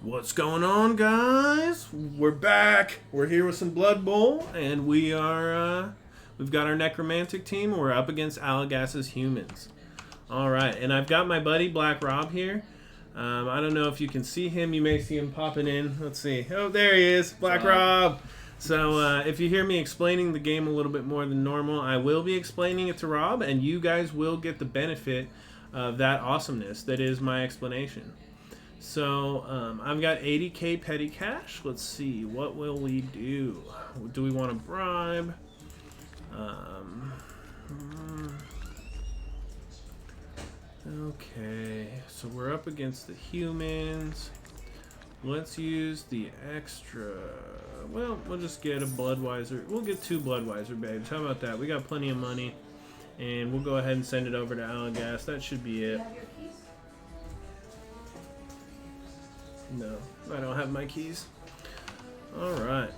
What's going on, guys? We're back. We're here with some Blood Bowl, and we are we've got our Necromantic team. We're up against Alagass's humans. All right, and I've got my buddy Black Rob here. I don't know if you can see him. You may see him popping in. Let's see. Oh, there he is, Black Rob. So if you hear me explaining the game a little bit more than normal, I will be explaining it to Rob, and you guys will get the benefit of that awesomeness that is my explanation. So I've got 80k petty cash. Let's see, what will we do? Do we want to bribe? Okay, so we're up against the humans. Let's use the extra. Well, we'll just get a Bloodweiser. We'll get 2 Bloodweiser babes. How about that? We got plenty of money, and we'll go ahead and send it over to Alagass. That should be it. No, I don't have my keys. Alright.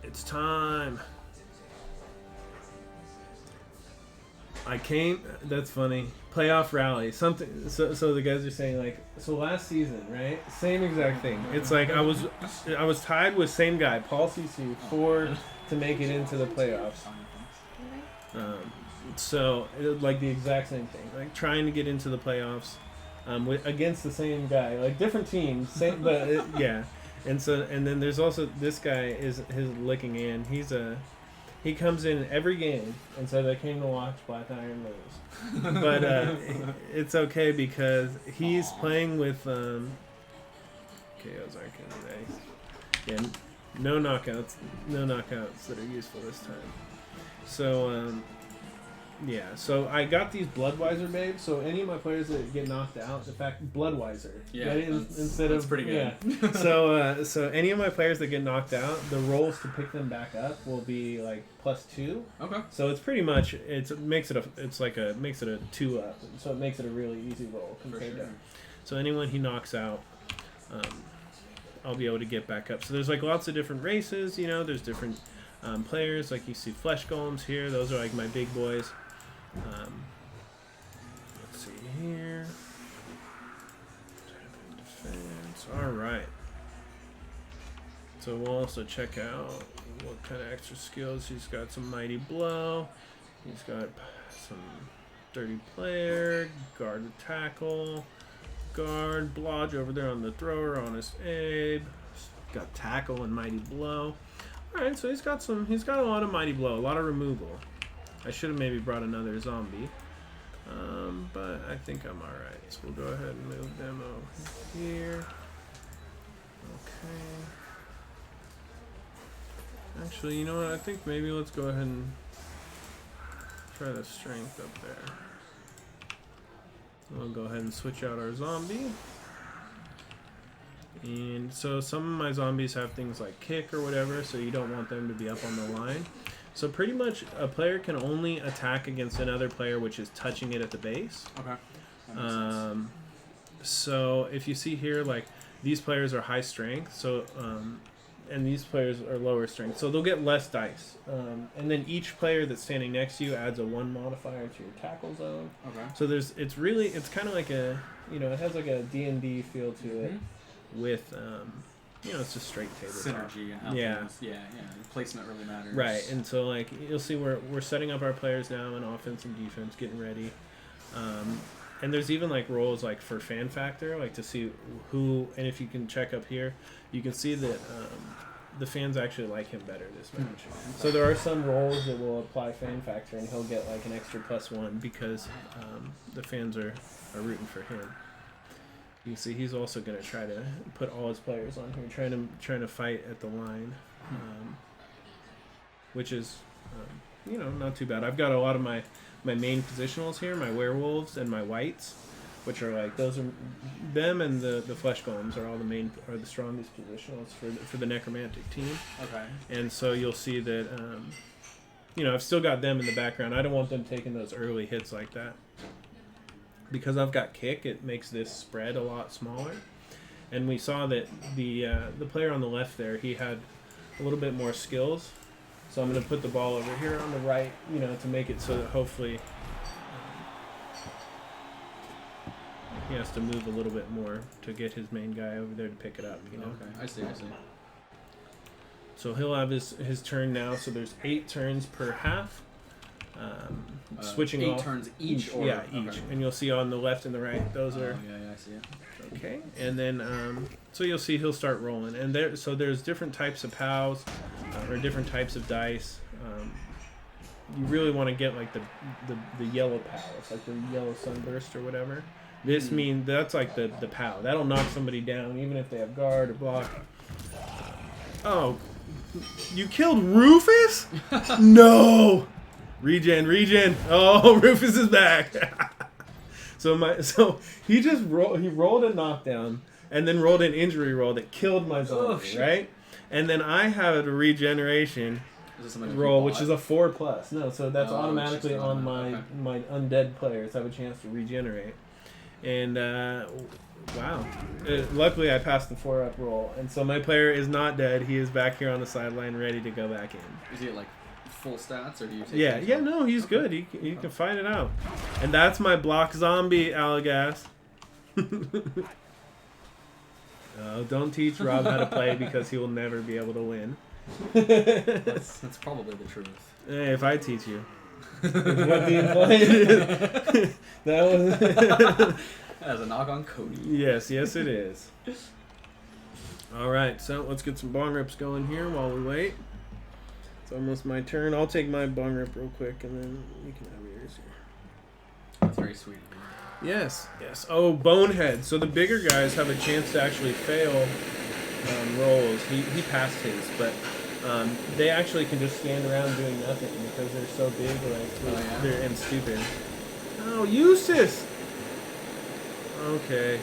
It's time. That's funny. Playoff rally. Something. So the guys are saying, like, so last season, right? Same exact thing. It's like I was tied with same guy, Paul CC, to make it into the playoffs. So it was like the exact same thing. Like trying to get into the playoffs. Against the same guy, like different teams, same, but yeah. And then there's also this guy is his licking in. He comes in every game and says I came to watch Black Iron lose, but it's okay because he's playing with KOs aren't good today. Yeah, no knockouts that are useful this time. So yeah, so I got these Bloodweiser babes. So any of my players that get knocked out, in fact, Bloodweiser. Yeah, right? That's pretty good. Yeah. So any of my players that get knocked out, the rolls to pick them back up will be like +2. Okay. So it's pretty much makes it a 2-up. So it makes it a really easy roll compared to. So anyone he knocks out, I'll be able to get back up. So there's like lots of different races. You know, there's different players. Like you see flesh golems here. Those are like my big boys. Let's see here. Defense. All right. So we'll also check out what kind of extra skills. He's got some mighty blow. He's got some dirty player, guard to tackle, guard, blodge over there on the thrower, honest Abe. Got tackle and mighty blow. All right, so he's got a lot of mighty blow, a lot of removal. I should have maybe brought another zombie, but I think I'm all right. So we'll go ahead and move them over here. Okay. Actually, you know what? I think maybe let's go ahead and try the strength up there. We'll go ahead and switch out our zombie. And so some of my zombies have things like kick or whatever, so you don't want them to be up on the line. So pretty much a player can only attack against another player which is touching it at the base. Okay. That makes sense. So if you see here, like these players are high strength, so and these players are lower strength, so they'll get less dice. And then each player that's standing next to you adds a 1 modifier to your tackle zone. Okay. So it's kind of like it has like a D&D feel to it. With it's just straight tabletop. Synergy and how things, yeah. Placement really matters. Right, and so like you'll see we're setting up our players now in offense and defense, getting ready. And there's even like roles like for fan factor, like to see who, and if you can check up here, you can see that the fans actually like him better this match. So there are some roles that will apply fan factor, and he'll get like an extra +1 because the fans are rooting for him. You can see he's also going to try to put all his players on here, trying to fight at the line, which is, not too bad. I've got a lot of my main positionals here, my werewolves and my whites, which are like those are them and the flesh golems are all the strongest positionals for the necromantic team. Okay. And so you'll see that, I've still got them in the background. I don't want them taking those early hits like that. Because I've got kick, it makes this spread a lot smaller. And we saw that the player on the left there, he had a little bit more skills. So I'm going to put the ball over here on the right, to make it so that hopefully he has to move a little bit more to get his main guy over there to pick it up. You know. Okay, I see. So he'll have his turn now. So there's 8 turns per half. Switching 8 off. turns each. Or, yeah, each. Okay. And you'll see on the left and the right. Those are. Yeah, I see it. Okay, and then so you'll see he'll start rolling, and there's different types of POWs or different types of dice. You really want to get like the yellow POWs, like the yellow sunburst or whatever. This means that's like the POW. That'll knock somebody down even if they have guard or block. Oh, you killed Rufus? No. Regen. Oh, Rufus is back. So he rolled a knockdown and then rolled an injury roll that killed my zombie, right? And then I had a regeneration roll, which is a 4+. No, so that's automatically on my undead players have a chance to regenerate. And wow, luckily I passed the 4-up roll, and so my player is not dead. He is back here on the sideline, ready to go back in. Is he at like full stats, or do you take Yeah, no, he's good. He can fight it out. And that's my block zombie, Alagass. Don't teach Rob how to play because he will never be able to win. That's probably the truth. Hey, if I teach you. What being played is. That was. As a knock on Cody. Yes, it is. Alright, so let's get some bong rips going here while we wait. It's almost my turn. I'll take my bong rip real quick and then you can have yours here. That's very sweet. Yes. Oh, bonehead. So the bigger guys have a chance to actually fail rolls. He passed his, but they actually can just stand around doing nothing because they're so big and stupid. Oh, Eustace! Okay.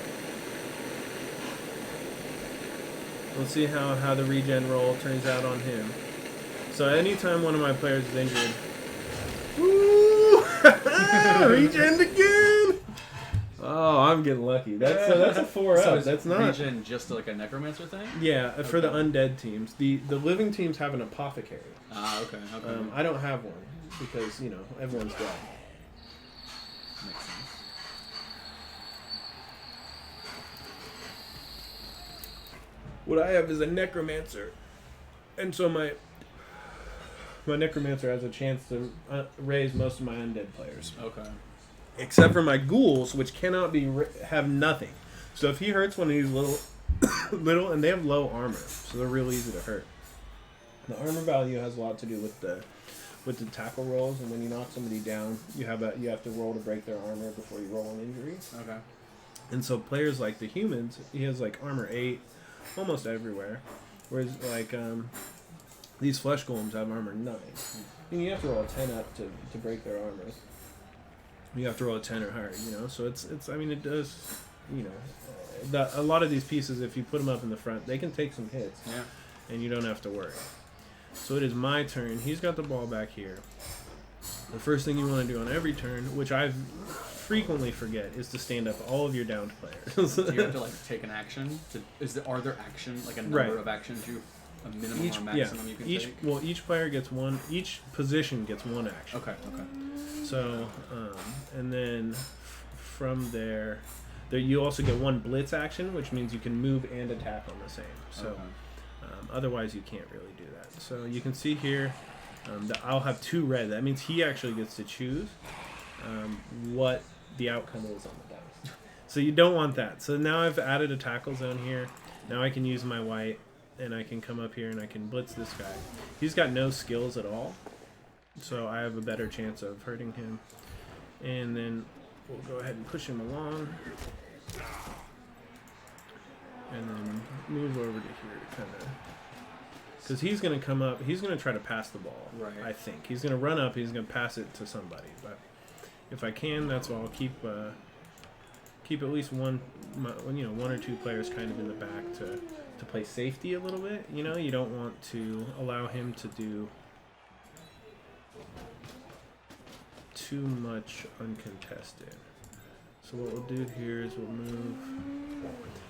We'll see how the regen roll turns out on him. So anytime one of my players is injured, woo! Regen again! Oh, I'm getting lucky. That's a 4-up. So is that's not regen just like a necromancer thing? Yeah, for the undead teams. The living teams have an apothecary. Okay. I don't have one because everyone's dead. Makes sense. What I have is a necromancer, and so my necromancer has a chance to raise most of my undead players. Okay. Except for my ghouls, which cannot have nothing. So if he hurts one of these little, and they have low armor, so they're real easy to hurt. The armor value has a lot to do with the tackle rolls, and when you knock somebody down, you have to roll to break their armor before you roll an injury. Okay. And so players like the humans, he has like armor 8, almost everywhere, whereas like these flesh golems have armor 9. And you have to roll a 10 up to break their armor. You have to roll a 10 or higher, So it's I mean it does, a lot of these pieces, if you put them up in the front, they can take some hits. Yeah. And you don't have to worry. So it is my turn. He's got the ball back here. The first thing you want to do on every turn, which I frequently forget, is to stand up all of your downed players. Do you have to take an action? Are there action, like a number of actions a minimum or maximum you can take? Well, each player gets one. Each position gets one action. Okay. So, and then from there, you also get one blitz action, which means you can move and attack on the same. So, otherwise you can't really do that. So you can see here that I'll have 2 red. That means he actually gets to choose what the outcome is on the dice. So you don't want that. So now I've added a tackle zone here. Now I can use my white, and I can come up here and I can blitz this guy. He's got no skills at all, so I have a better chance of hurting him. And then we'll go ahead and push him along. And then move over to here to kind of... Because he's going to come up, he's going to try to pass the ball, I think. He's going to run up, he's going to pass it to somebody. But if I can, that's why I'll keep at least one or 2 players kind of in the back to play safety a little bit. You don't want to allow him to do too much uncontested. So what we'll do here is we'll move.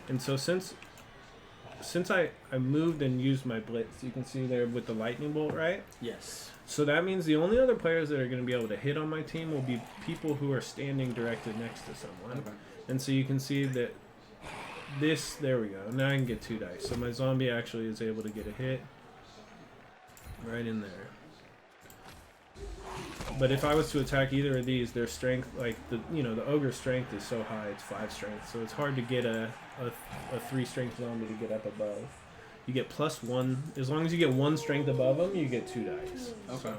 And so since since I moved and used my blitz, you can see there with the lightning bolt, right? Yes. So that means the only other players that are going to be able to hit on my team will be people who are standing directly next to someone. Okay. And so you can see that there we go. Now I can get 2 dice. So my zombie actually is able to get a hit right in there. But if I was to attack either of these, their strength, like the ogre's strength is so high, it's 5 strength. So it's hard to get a 3 strength zombie to get up above. You get +1. As long as you get 1 strength above them, you get 2 dice. Okay. So,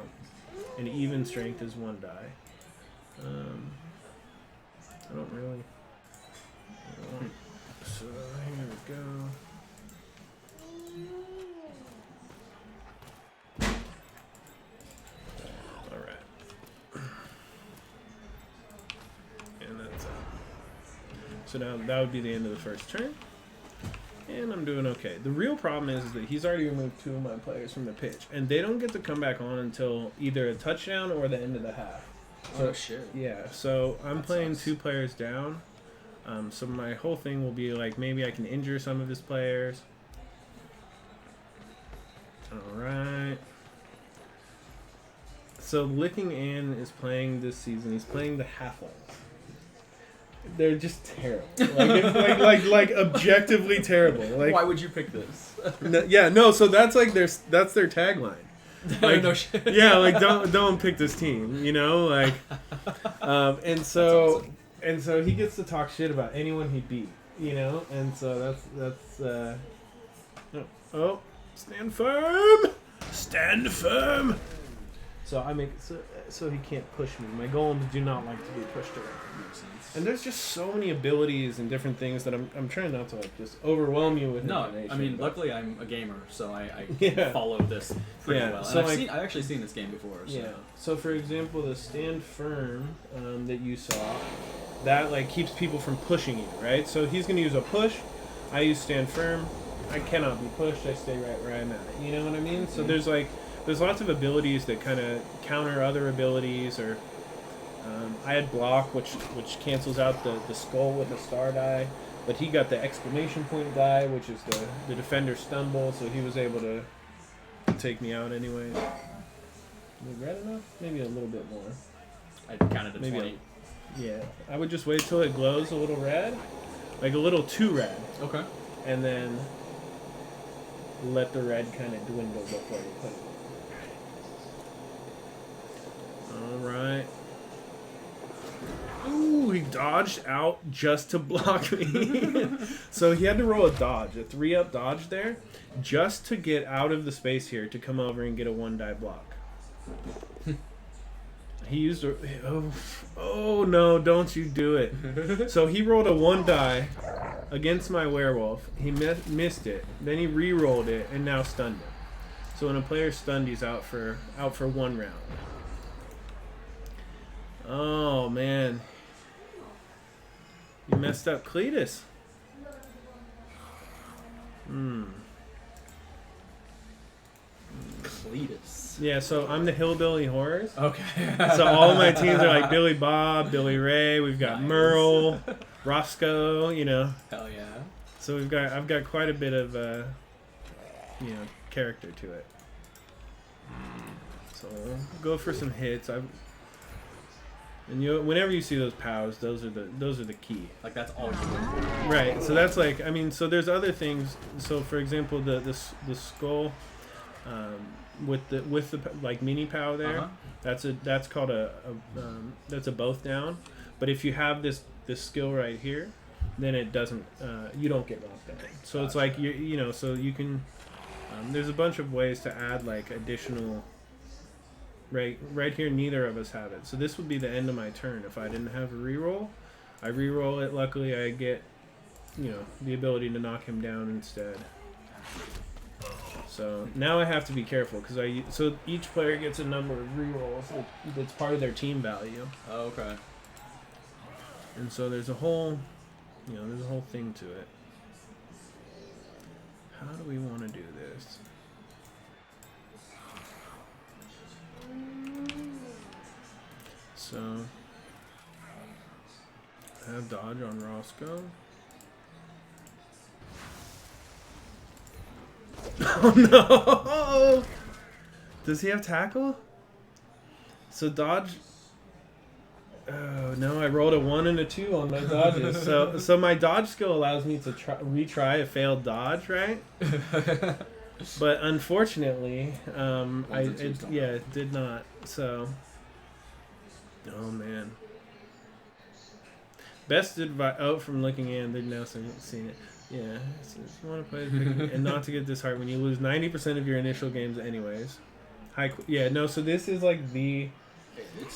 and even strength is 1 die. I don't really. So here we go. All right. And that's so now that would be the end of the first turn. And I'm doing okay. The real problem is that he's already removed 2 of my players from the pitch, and they don't get to come back on until either a touchdown or the end of the half. So, oh shit. Yeah, so I'm playing sucks. 2 players down. So my whole thing will be like maybe I can injure some of his players. All right. So Licking Ann is playing this season. He's playing the Halflings. They're just terrible. Like objectively terrible. Like, why would you pick this? So that's like that's their tagline. Like, no shit. Yeah, like don't pick this team, like and so awesome. And so he gets to talk shit about anyone he beat, and so that's stand firm. So I make so he can't push me. My golems do not like to be pushed around. Makes sense. And there's just so many abilities and different things that I'm trying not to like just overwhelm you with. No, information. I mean, luckily I'm a gamer, so I Yeah. follow this pretty well. So And I've actually seen this game before. So. Yeah. So for example, the stand firm that you saw, that like keeps people from pushing you, right? So he's going to use a push. I use stand firm. I cannot be pushed. I stay right where I'm at. You know what I mean? So there's lots of abilities that kind of counter other abilities, or I had block, which cancels out the skull with a star die, but he got the exclamation point die, which is the defender stumble, so he was able to take me out anyway. Is it red enough? Maybe a little bit more. I counted to Maybe 20. Yeah, I would just wait till it glows a little red, like a little too red, Okay. and then let the red kind of dwindle before you put it. All right. Ooh, he dodged out just to block me. So he had to roll a dodge, a 3-up dodge there, just to get out of the space here to come over and get a 1-die block. He used a... Oh, no, don't you do it. So he rolled a 1-die against my werewolf. He missed it. Then he re-rolled it and now stunned him. So when a player's stunned, he's out for 1 round. Oh, man. You messed up Cletus. Cletus. Yeah, so I'm the Hillbilly Horrors. Okay. So all of my teams are like Billy Bob, Billy Ray. We've got Nice. Merle, Roscoe. Hell yeah. So I've got quite a bit of character to it. So go for some hits. Whenever you see those POWs, those are the key. Like that's all you look for. Right. So that's like, I mean, so there's other things. So for example, the skull with the like mini POW there. That's called that's a both down. But if you have this skill right here, then it doesn't. You don't get knocked down. So it's like so you can. There's a bunch of ways to add like additional. Right here, neither of us have it. So this would be the end of my turn. If I didn't have a reroll, I reroll it. Luckily, I get, the ability to knock him down instead. So now I have to be careful because so each player gets a number of rerolls that's part of their team value. Oh, okay. And so there's a whole thing to it. How do we want to do this? So, I have dodge on Roscoe. Oh no! Does he have tackle? So dodge. Oh no! I rolled a 1 and a 2 on my dodges. So my dodge skill allows me to retry a failed dodge, right? But unfortunately, it did not. So, oh man. Best advice. Oh, from looking in, they've now seen it. Yeah, so if you want to play and not to get disheartened when you lose 90% of your initial games, anyways. So this is like the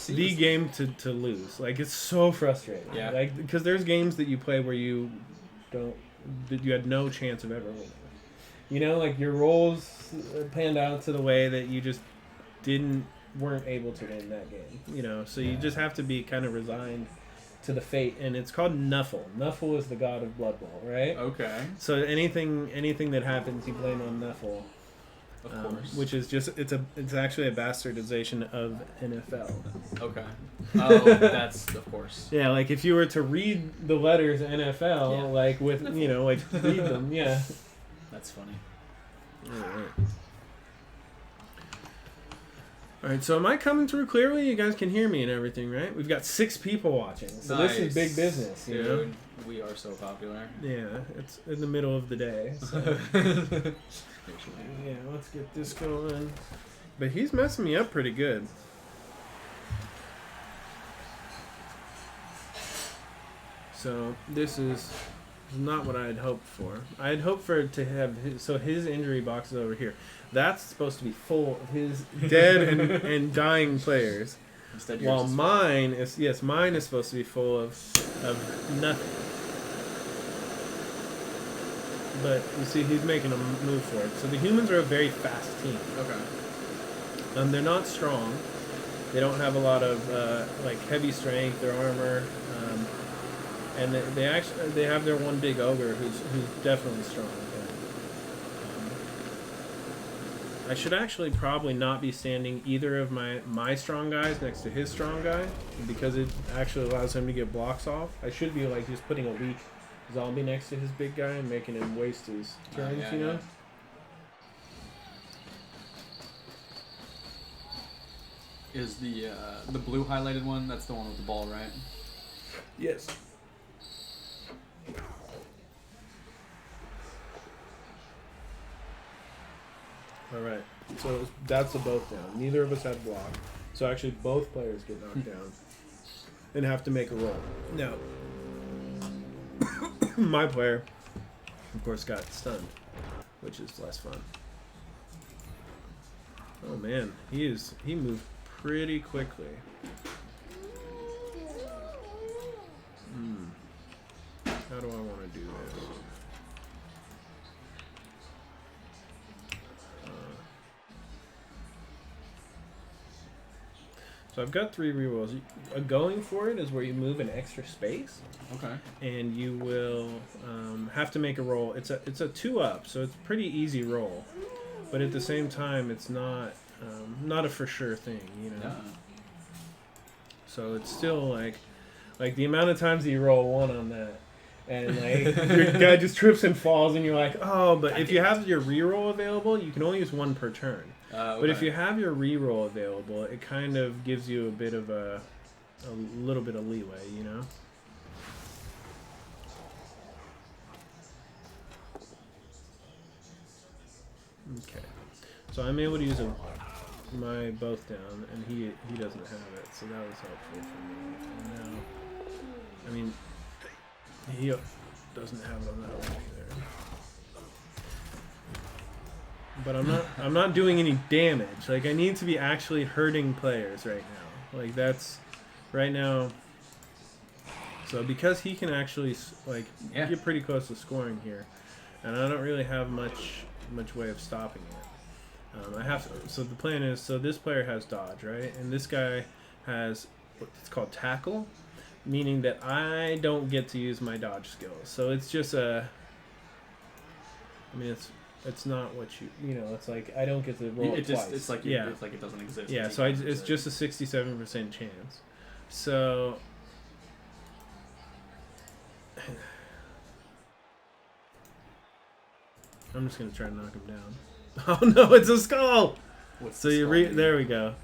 game to lose. Like, it's so frustrating. Yeah. Like, because there's games that you play where you had no chance of ever winning. You know, like your rolls panned out to the way that you just weren't able to win that game. You know, so you just have to be kind of resigned to the fate, and it's called Nuffle. Nuffle is the god of Blood Bowl, right? Okay. So anything that happens, you blame on Nuffle. Of course. Which is it's actually a bastardization of NFL. Okay. Oh, that's of course. Yeah, like if you were to read the letters NFL, like with read them, yeah. That's funny. All right, so am I coming through clearly? You guys can hear me and everything, right? We've got 6 people watching, so nice. This is big business, you know? We are so popular. Yeah, it's in the middle of the day. So. Yeah, let's get this going. But he's messing me up pretty good. So this is not what I had hoped for. I had hoped for it to have his injury box is over here. That's supposed to be full of his dead and dying players. Instead, while mine is supposed to be full of nothing. But you see, he's making a move for it. So the humans are a very fast team. Okay. They're not strong. They don't have a lot of heavy strength or armor. And they have their one big ogre who's definitely strong. I should actually probably not be standing either of my strong guys next to his strong guy, because it actually allows him to get blocks off. I should be like just putting a weak zombie next to his big guy and making him waste his turns, you know? Yeah. Is the blue highlighted one? That's the one with the ball, right? Yes. All right, so that's a both down. Neither of us had block, so actually both players get knocked down and have to make a roll. Now, my player, of course, got stunned, which is less fun. Oh man, he moved pretty quickly. How do I want to do this? So I've got 3 rerolls. Going for it is where you move an extra space. Okay. And you will have to make a roll. It's a 2-up, so it's a pretty easy roll. But at the same time, it's not a for sure thing, you know. Yeah. So it's still like the amount of times that you roll 1 on that, and like your guy just trips and falls, and you're like, oh. But if you have your reroll available, you can only use 1 per turn. Okay. But if you have your reroll available, it kind of gives you a bit of a little bit of leeway, you know. Okay, so I'm able to use my both down, and he doesn't have it, so that was helpful for me. And now, I mean, he doesn't have it on that one either. But I'm not doing any damage. Like, I need to be actually hurting players right now. Like, that's right now. So because he can actually get pretty close to scoring here, and I don't really have much way of stopping it. I have to, so the plan is, so this player has dodge, right? And this guy has what's called tackle, meaning that I don't get to use my dodge skills. So it's just it's not what you know. It's like I don't get to roll it twice. It's like it doesn't exist. Yeah, so it's just a 67% chance. So I'm just gonna try to knock him down. Oh no, it's a skull! What's So the you skull there we go.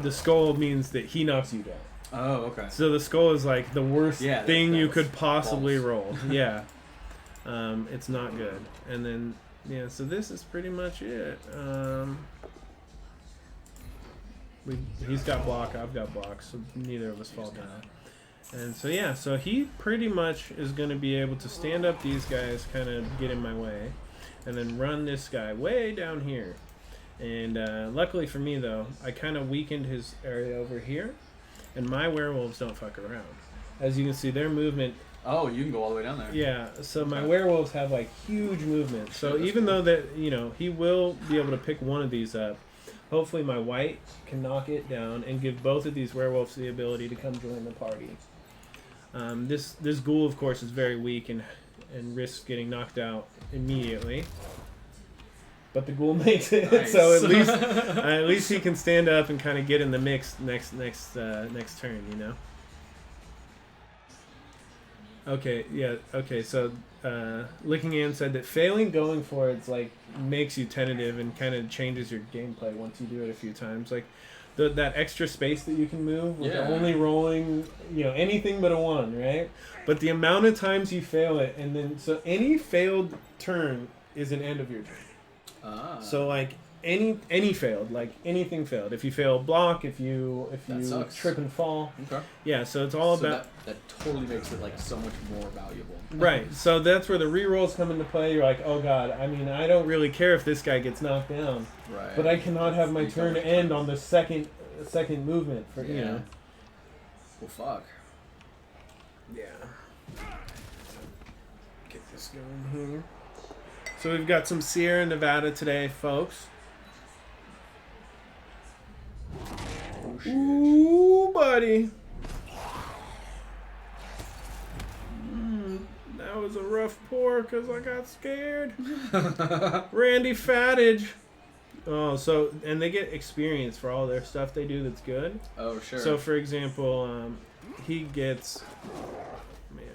The skull means that he knocks you down. Oh, okay. So the skull is like the worst thing you could possibly roll. Yeah. It's not good. And then, yeah, so this is pretty much it. He's got block, I've got block, so neither of us fall down. And so, yeah, so he pretty much is going to be able to stand up these guys, kind of get in my way, and then run this guy way down here. And luckily for me, though, I kind of weakened his area over here, and my werewolves don't fuck around. As you can see, their movement... Oh, you can go all the way down there. Yeah, so my werewolves have, like, huge movement. So even though that, you know, he will be able to pick one of these up, hopefully my white can knock it down and give both of these werewolves the ability to come join the party. This ghoul, of course, is very weak and risks getting knocked out immediately. But the ghoul makes it, nice. So at least he can stand up and kind of get in the mix next turn, you know. Okay, yeah, okay. So Licking Ann said that failing going for it's like makes you tentative and kind of changes your gameplay once you do it a few times. Like that extra space that you can move with only rolling, you know, anything but a 1, right? But the amount of times you fail it, and then so any failed turn is an end of your turn. So like any failed, like anything failed. If you fail block, if you trip and fall. Okay. Yeah, so it's all about that totally makes it like so much more valuable. Right. So that's where the rerolls come into play. You're like, oh god, I mean, I don't really care if this guy gets knocked down. Right. But I cannot have my turn end on the second movement for you know. Well, fuck. Yeah. Get this going here. So we've got some Sierra Nevada today, folks. Oh, shit. Ooh, buddy. That was a rough pour because I got scared. Randy Fattage. Oh, so, and they get experience for all their stuff they do that's good. Oh, sure. So, for example, he gets... Man.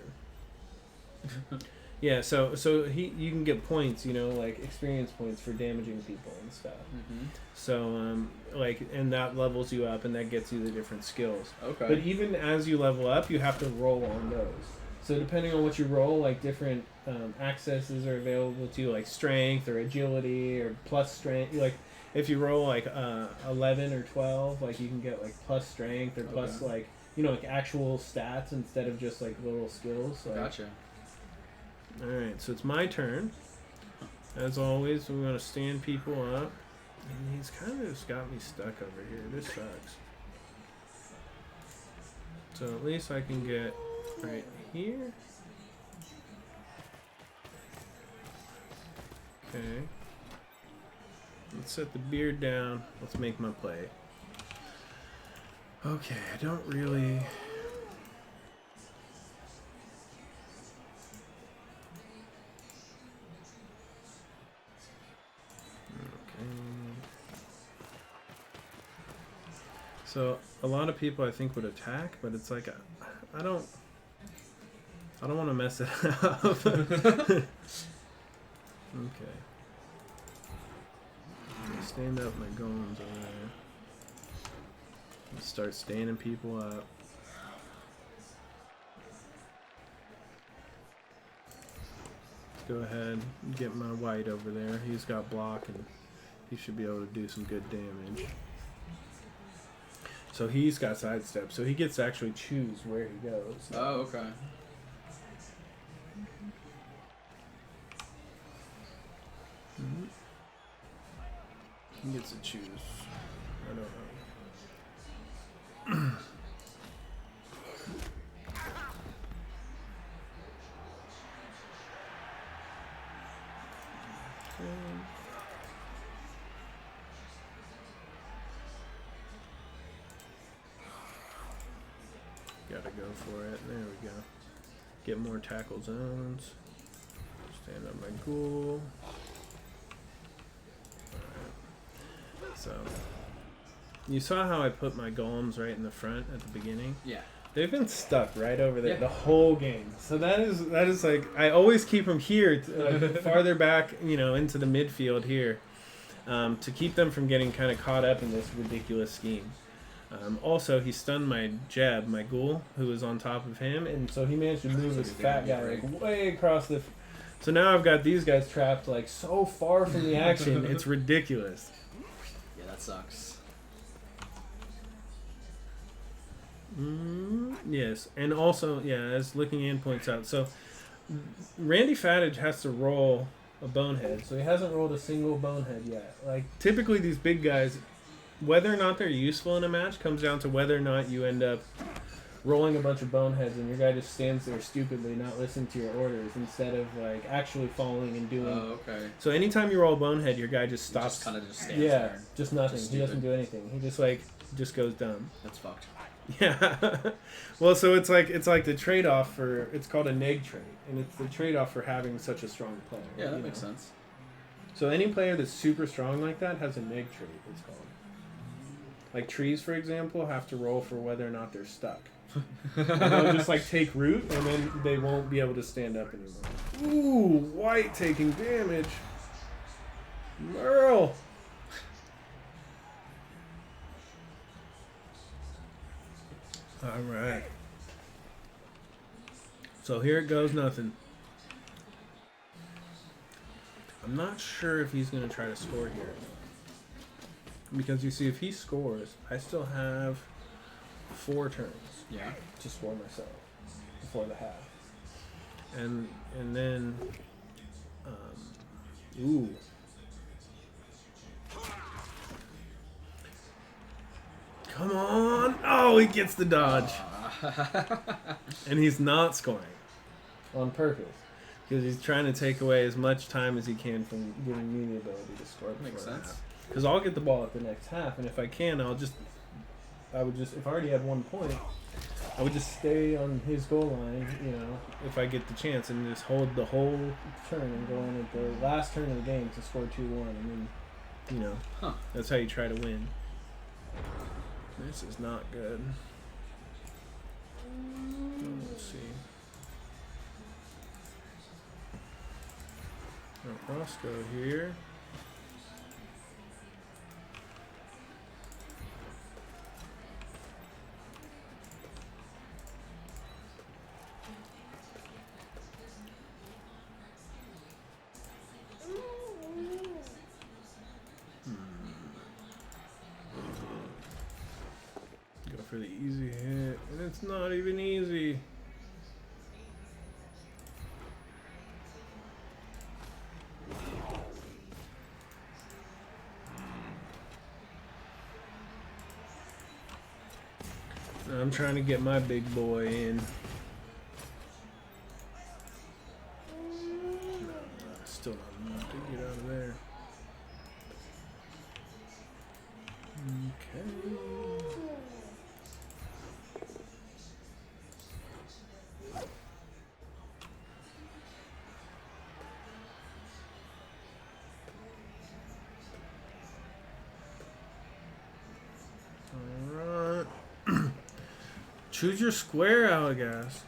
Yeah, so you can get points, you know, like experience points for damaging people and stuff. Mm-hmm. So like, and that levels you up, and that gets you the different skills. Okay. But even as you level up, you have to roll on those. So depending on what you roll, like different accesses are available to you, like strength or agility or plus strength. Like if you roll like 11 or 12, like you can get like plus strength or plus like, you know, like actual stats instead of just like little skills. Like, gotcha. Alright, so it's my turn. As always, we're going to stand people up. And he's kind of just got me stuck over here. This sucks. So at least I can get right here. Okay. Let's set the beard down. Let's make my play. Okay, I don't really... So a lot of people I think would attack, but it's like I don't want to mess it up. Okay. Stand up my golems over there. Start standing people up. Go ahead and get my white over there. He's got block and he should be able to do some good damage. So he's got sidestep, so he gets to actually choose where he goes. Oh, okay. Mm-hmm. He gets to choose. I don't know. Gotta go for it. There we go. Get more tackle zones. Stand up my ghoul. Alright. So, you saw how I put my golems right in the front at the beginning? Yeah. They've been stuck right over there the whole game. So that is like, I always keep them here, farther back, you know, into the midfield here, to keep them from getting kind of caught up in this ridiculous scheme. Also, he stunned my Jeb, my ghoul, who was on top of him, and so he managed to move this fat guy like way across the. So now I've got these guys trapped like so far from the action, it's ridiculous. Yeah, that sucks. Yes, and also, yeah, as Looking In points out, so Randy Fattage has to roll a bonehead, so he hasn't rolled a single bonehead yet. Like, typically these big guys, whether or not they're useful in a match comes down to whether or not you end up rolling a bunch of boneheads and your guy just stands there stupidly not listening to your orders instead of like actually following and doing. Oh, okay. So anytime you roll a bonehead, your guy just stops. Just kind of just stands there. Yeah, just nothing. He doesn't do anything. He just goes dumb. That's fucked. Yeah. Well, so it's like the trade-off for, it's called a neg trade, and it's the trade-off for having such a strong player. Yeah, that makes sense. So any player that's super strong like that has a neg trade, it's called. Like trees, for example, have to roll for whether or not they're stuck. And they'll just like take root, and then they won't be able to stand up anymore. Ooh, white taking damage. Merle. All right. So here it goes, nothing. I'm not sure if he's going to try to score here. Because you see, if he scores, I still have 4 turns. Yeah. To score myself before the half. And then, ooh. Come on! Oh, he gets the dodge. And he's not scoring. On purpose. Because he's trying to take away as much time as he can from giving me the ability to score. Makes sense. Because I'll get the ball at the next half, and if I can, I would just, if I already had 1 point, I would just stay on his goal line, you know, if I get the chance, and just hold the whole turn and go in at the last turn of the game to score 2-1, and then, you know, that's how you try to win. This is not good. Let's see. Roscoe here. Go for the easy hit, and it's not even easy. I'm trying to get my big boy in. Still not enough to get out of there. Okay. Alright. Choose your square, Alagass.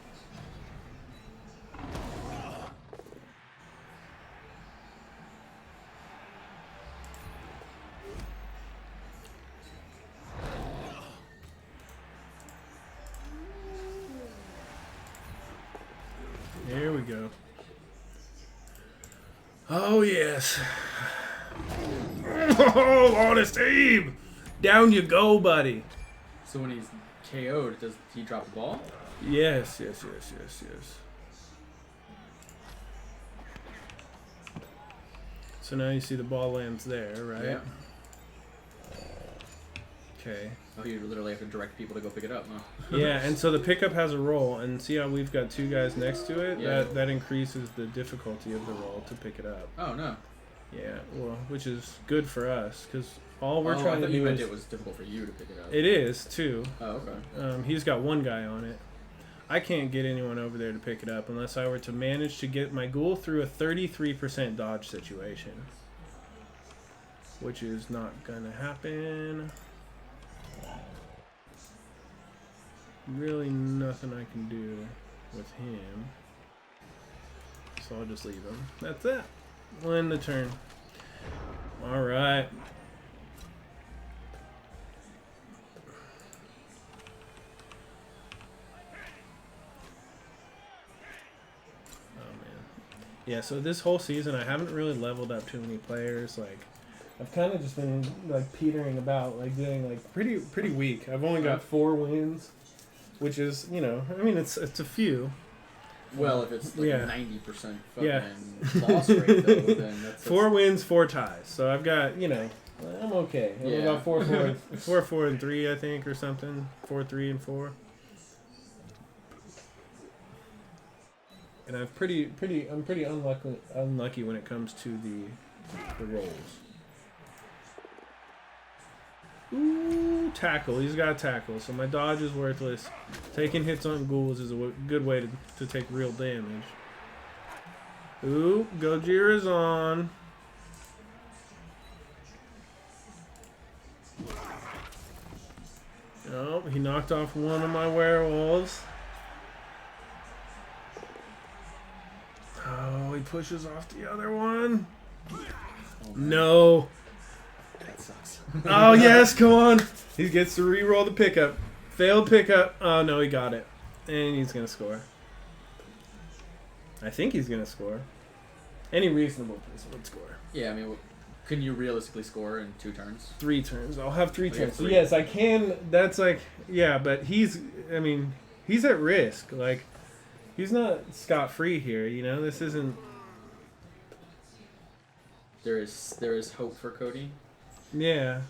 There we go. Oh, yes. Oh, Honest Abe! Down you go, buddy. So when he's KO'd, does he drop the ball? Yes. So now you see the ball lands there, right? Yeah. Okay. Oh, you literally have to direct people to go pick it up, huh? Yeah, and so the pickup has a roll, and see how we've got 2 guys next to it? Yeah. That increases the difficulty of the roll to pick it up. Oh, no. Yeah, well, which is good for us, because all we're trying to do is... it was difficult for you to pick it up. It is, too. Oh, okay. He's got 1 guy on it. I can't get anyone over there to pick it up unless I were to manage to get my ghoul through a 33% dodge situation. Which is not going to happen. really nothing I can do with him. So I'll just leave him. That's it. We'll end the turn. Alright. Yeah, so this whole season I haven't really leveled up too many players. Like, I've kind of just been like petering about, like doing like pretty weak. I've only got 4 wins, which is, you know, I mean it's a few. Well, if it's like yeah. 90% fucking loss rate though, then that's 4 wins, 4 ties. So I've got, you know, I'm okay. I've Yeah. got 4 and 3, I think, or something. 4, 3, and 4. And I'm pretty unlucky when it comes to the rolls. Ooh, tackle. He's got tackle, so my dodge is worthless. Taking hits on ghouls is a good way to take real damage. Ooh, Gojira's on. Oh, he knocked off one of my werewolves. Oh, he pushes off the other one. Oh, no. That sucks. Oh, yes, come on. He gets to re-roll the pickup. Failed pickup. Oh, no, he got it. And he's going to score. I think he's going to score. Any reasonable person would score. Yeah, I mean, can you realistically score in 2 turns? 3 turns. I'll have 3 turns. So, 3. yes, I can. That's like, yeah, but he's at risk. Like, he's not scot-free here, you know? This isn't... There is hope for Cody. Yeah.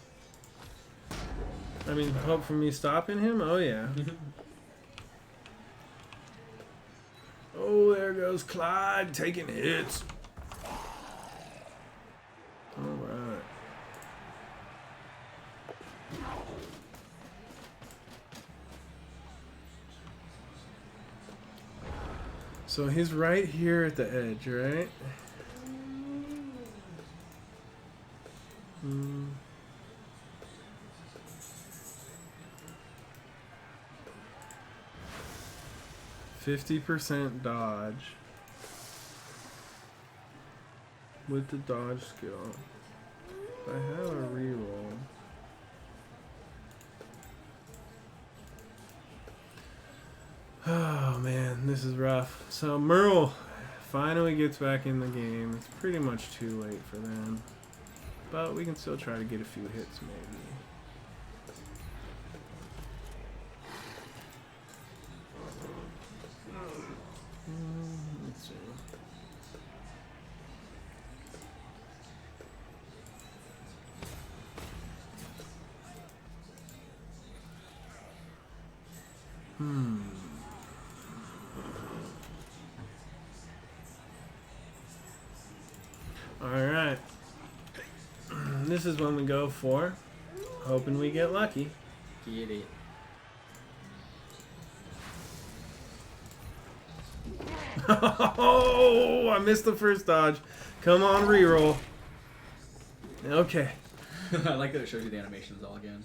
I mean, hope for me stopping him? Oh, yeah. Oh, there goes Clyde taking hits. All right. So he's right here at the edge, right? 50% dodge with the dodge skill. I have a reroll. Oh man, this is rough. So Merle finally gets back in the game. It's pretty much too late for them, but we can still try to get a few hits maybe. Let's see. Alright. This is when we go for hoping we get lucky. Get it. Oh, I missed the first dodge. Come on, reroll. Okay. I like that it shows you the animations all again.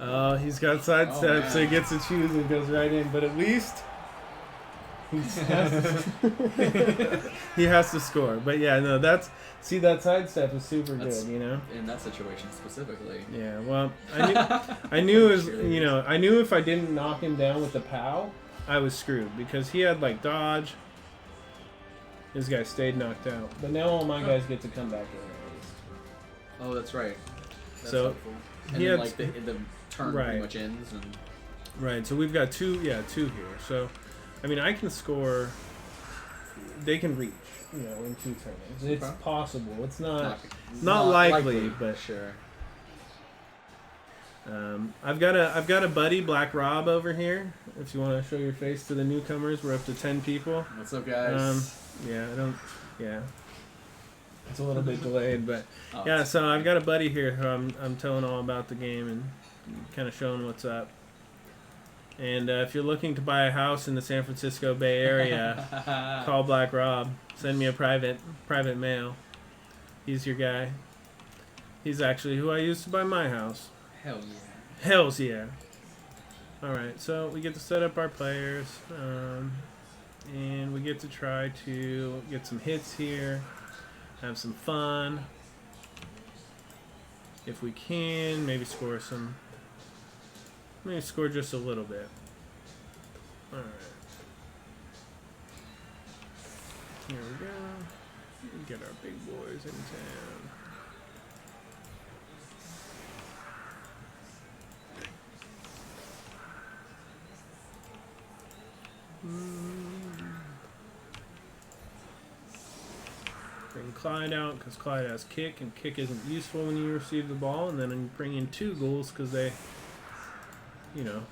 Oh, he's got sidestep, so he gets to choose and goes right in. But at least he has to score. But yeah, no, that sidestep is super good, you know. In that situation specifically. Yeah, well, I knew if I didn't knock him down with the POW, I was screwed because he had like dodge. This guy stayed knocked out, but now all my guys get to come back in at least. Oh, that's right. That's so helpful. And then, like the turn pretty much ends. And... Right, so we've got two here. So, I mean, I can score. They can reach, you know, in 2 turns. It's possible. It's not likely, but sure. I've got a buddy, Black Rob, over here. If you want to show your face to the newcomers, we're up to 10 people. What's up, guys? It's a little bit delayed, but yeah. So I've got a buddy here who I'm telling all about the game and kind of showing what's up. And if you're looking to buy a house in the San Francisco Bay Area, call Black Rob. Send me a private mail. He's your guy. He's actually who I used to buy my house. Hell yeah. Hells yeah. Alright, so we get to set up our players. And we get to try to get some hits here. Have some fun. If we can, maybe score some. Maybe score just a little bit. Alright. Here we go. Get our big boys in town. Bring Clyde out because Clyde has kick, and kick isn't useful when you receive the ball. And then bring in 2 ghouls because they, you know,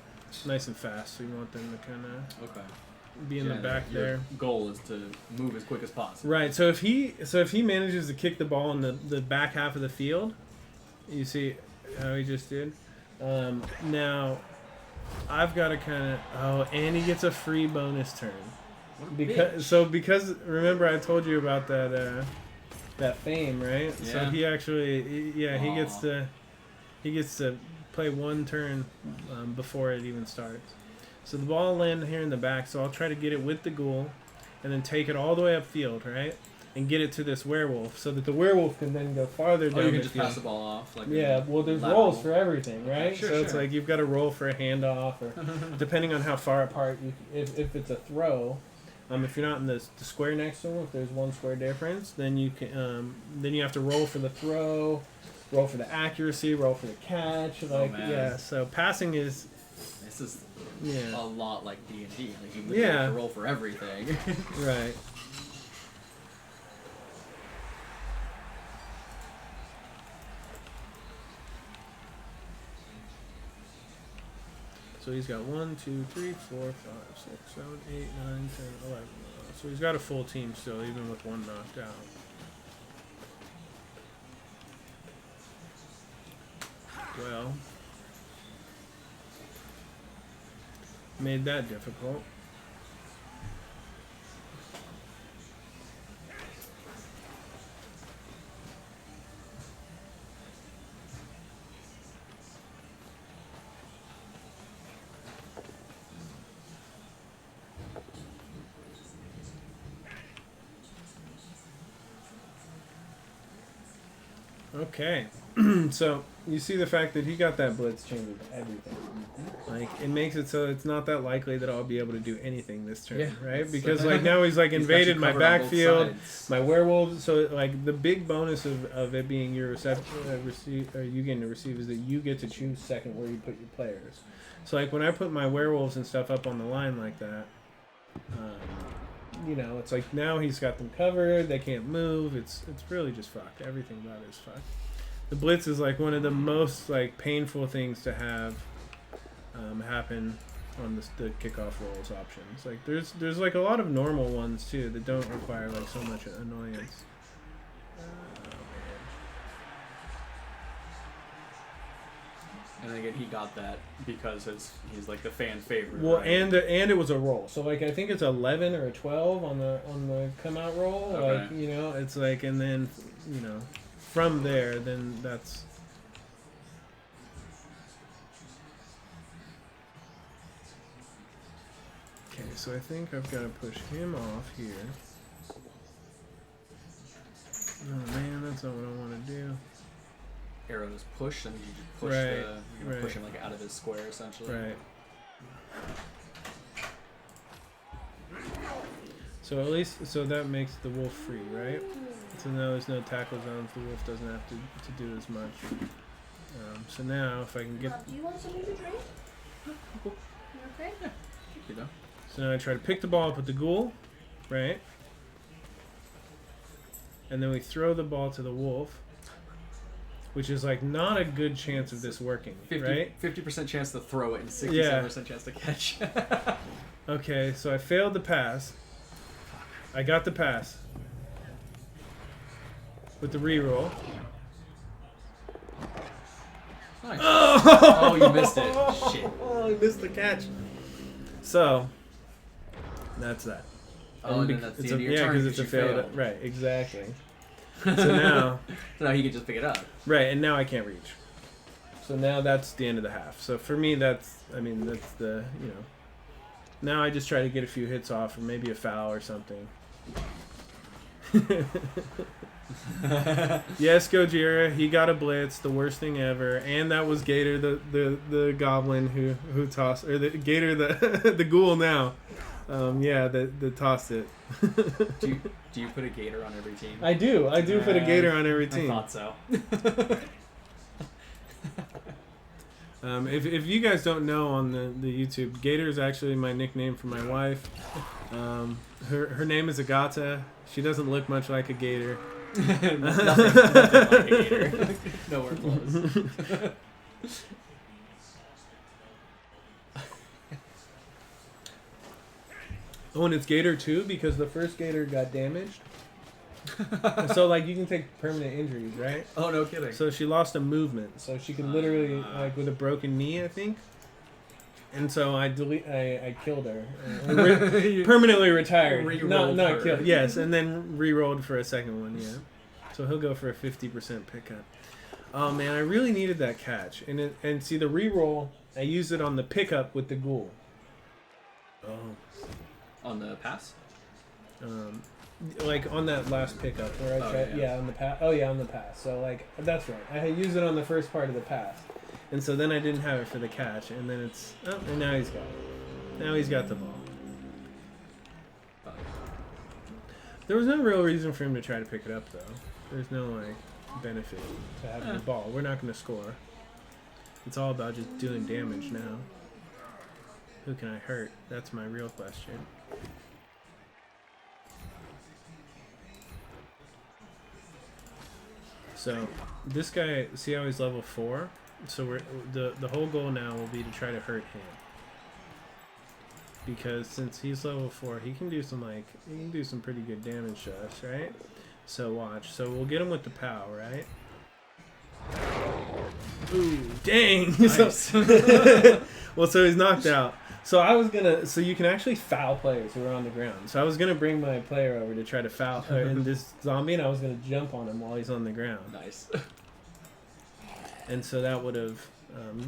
nice and fast. So you want them to kind of be in the back there. Goal is to move as quick as possible. Right. So if he manages to kick the ball in the back half of the field, you see how he just did. Now I've got to kind of and he gets a free bonus turn. Because remember I told you about that fame, right? Yeah. So he actually he gets to play 1 turn before it even starts. So the ball will land here in the back, so I'll try to get it with the ghoul and then take it all the way upfield, right? And get it to this werewolf so that the werewolf can then go farther down. You can just pass the ball off. Like well, there's rolls for everything, right? Sure, It's like you've got to roll for a handoff, or depending on how far apart, if it's a throw, if you're not in the square next to him, if there's 1 square difference, then you can then you have to roll for the throw, roll for the accuracy, roll for the catch. So passing is. This is a lot like D&D. Like you literally have to roll for everything. Right. So he's got 1, 2, 3, 4, 5, 6, 7, 8, 9, 10, 11. So he's got a full team still, even with 1 knocked out. Well, made that difficult. Okay, so you see the fact that he got that blitz changes everything. Like, it makes it so it's not that likely that I'll be able to do anything this turn, right? Because like now he's like invaded my backfield, my werewolves. So like the big bonus of it being your you getting to receive is that you get to choose second where you put your players. So like when I put my werewolves and stuff up on the line like that, you know, it's like now he's got them covered. They can't move. It's really just fucked. Everything about it is fucked. The blitz is like one of the most like painful things to have happen on the kickoff rolls options. Like there's like a lot of normal ones too that don't require like so much annoyance. And again, he got that because he's like the fan favorite. Well, right? and it was a roll. So like I think it's 11 or a 12 on the come out roll. Okay. Like, you know, it's like, and then, you know, from there, then that's. Okay, so I think I've got to push him off here. Oh man, that's not what I want to do. Arrows push, and you just push push him like out of his square essentially. Right. So at least that makes the wolf free, right? So now there's no tackle zones. The wolf doesn't have to do as much. So now if I can get. Do you want something to drink? You okay? Yeah. You know. So now I try to pick the ball up with the ghoul, right? And then we throw the ball to the wolf. Which is like not a good chance of this working, right? 50% chance to throw it and 67% chance to catch. Okay, so I failed the pass. I got the pass with the reroll. Nice. Oh, you missed it. Shit. Oh, I missed the catch. So that's that. Oh, and then that's the end of your turn because it's a failed. failed. Right, exactly. now... So now he can just pick it up. Right, and now I can't reach. So now that's the end of the half. So for me, that's the, you know... Now I just try to get a few hits off, or maybe a foul or something. Yes, Gojira, he got a blitz, the worst thing ever, and that was Gator, the goblin who tossed, or the Gator, the ghoul now. Yeah, that tossed it. Do you put a Gator on every team? I do put a Gator on every team. I thought so. If you guys don't know on the YouTube, Gator is actually my nickname for my wife. Her name is Agata. She doesn't look much like a gator. nothing like a gator. Nowhere close. Oh, and it's Gator 2 because the first Gator got damaged. So, like, you can take permanent injuries, right? Oh, no kidding. So she lost a movement. So she could literally, like, with a broken knee, I think. And so I killed her. Permanently retired. Not killed. Yes, and then re-rolled for a second one, yeah. So he'll go for a 50% pickup. Oh, man, I really needed that catch. And see, the re-roll, I used it on the pickup with the ghoul. Oh. On the pass? Like on that last pickup where I tried, yeah, on the pass. Oh yeah, on the pass. So like that's right. I had used it on the first part of the pass, and so then I didn't have it for the catch, and then it's and now he's got it. Now he's got the ball. There was no real reason for him to try to pick it up though. There's no like benefit to having the ball. We're not going to score. It's all about just doing damage now. Who can I hurt? That's my real question. So this guy, see how he's level 4? So we're the whole goal now will be to try to hurt him. Because since he's level 4, he can do some pretty good damage to us, right? So watch. So we'll get him with the POW, right? Ooh, dang! Nice. Well, so he's knocked out. So I was gonna. So you can actually foul players who are on the ground. So I was gonna bring my player over to try to foul in this zombie, and I was gonna jump on him while he's on the ground. Nice. And so that would have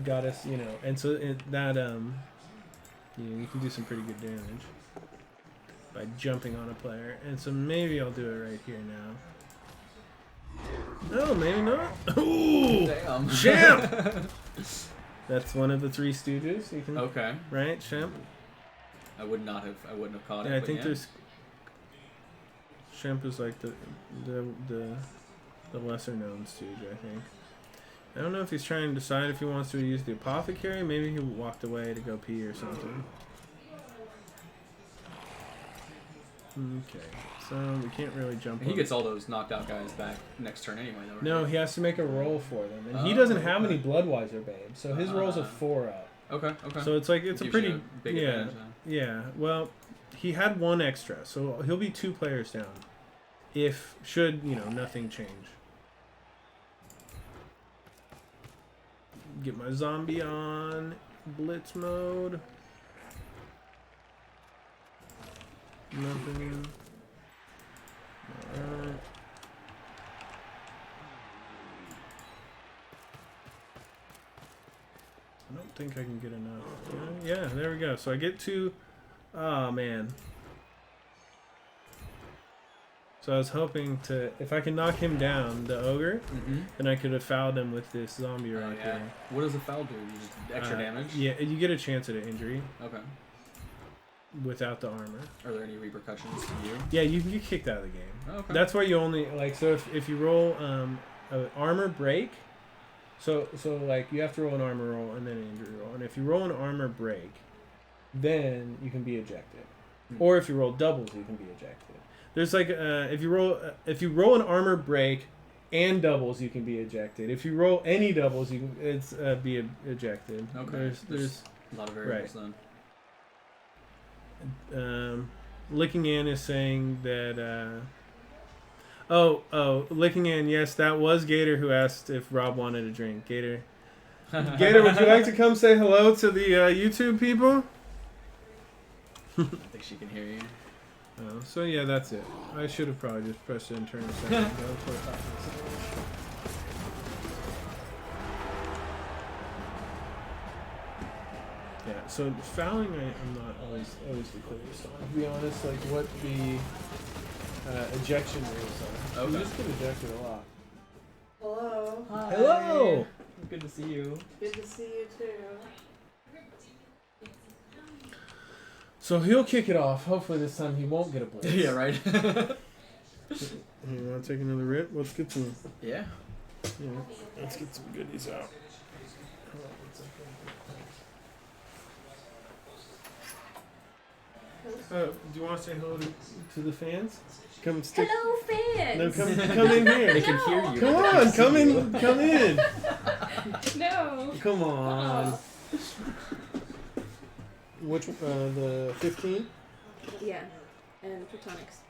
got us, you know. And so you can do some pretty good damage by jumping on a player. And so maybe I'll do it right here now. No, maybe not. Ooh, damn. Champ. That's one of the Three Stooges. You can, okay. Right, Champ. I wouldn't have caught it. Yeah, I think there's. Champ is like the lesser known Stooge, I think. I don't know if he's trying to decide if he wants to use the apothecary. Maybe he walked away to go pee or something. Okay, so we can't really jump. And he gets all those knocked out guys back next turn anyway, though. Right? No, he has to make a roll for them, and he doesn't have any Bloodwiser babes, so his roll's a 4 up. Okay. So it's like it's a pretty big advantage now. Yeah. Well, he had 1 extra, so he'll be 2 players down. If should nothing change. Get my zombie on blitz mode. Nothing. Alright. I don't think I can get enough. Yeah, there we go. So I get 2. Oh, man. So I was hoping to, if I can knock him down, the ogre, then I could have fouled him with this zombie right here. What does the foul do? You just extra damage? Yeah, you get a chance at an injury. Okay. Without the armor. Are there any repercussions to you? Yeah, you get kicked out of the game. Oh, okay. That's why you only, like, so if you roll an armor break, so like you have to roll an armor roll and then an injury roll. And if you roll an armor break, then you can be ejected. Or if you roll doubles, you can be ejected. There's like if you roll an armor break and doubles, you can be ejected. If you roll any doubles, you can be ejected. Okay. There's a lot of variables then. Licking In is saying that. Licking In. Yes, that was Gator who asked if Rob wanted a drink. Gator, would you like to come say hello to the YouTube people? I think she can hear you. So yeah, that's it. I should have probably just pressed it and turned a second ago. Yeah, so fouling I'm not always the clearest on. To be honest, like what the ejection rules are. Okay. You just get ejected a lot. Hello. Hi. Hello! Good to see you. Good to see you too. So he'll kick it off. Hopefully this time he won't get a blitz. Yeah, right. You want to take another rip? Let's get some. Yeah. Yeah, let's get some goodies out. Do you want to say hello to the fans? Come stick. Hello, fans. No, come in here. They can hear you. Come on, come in. No. Come on. Which the 15? Yeah, and Platonics.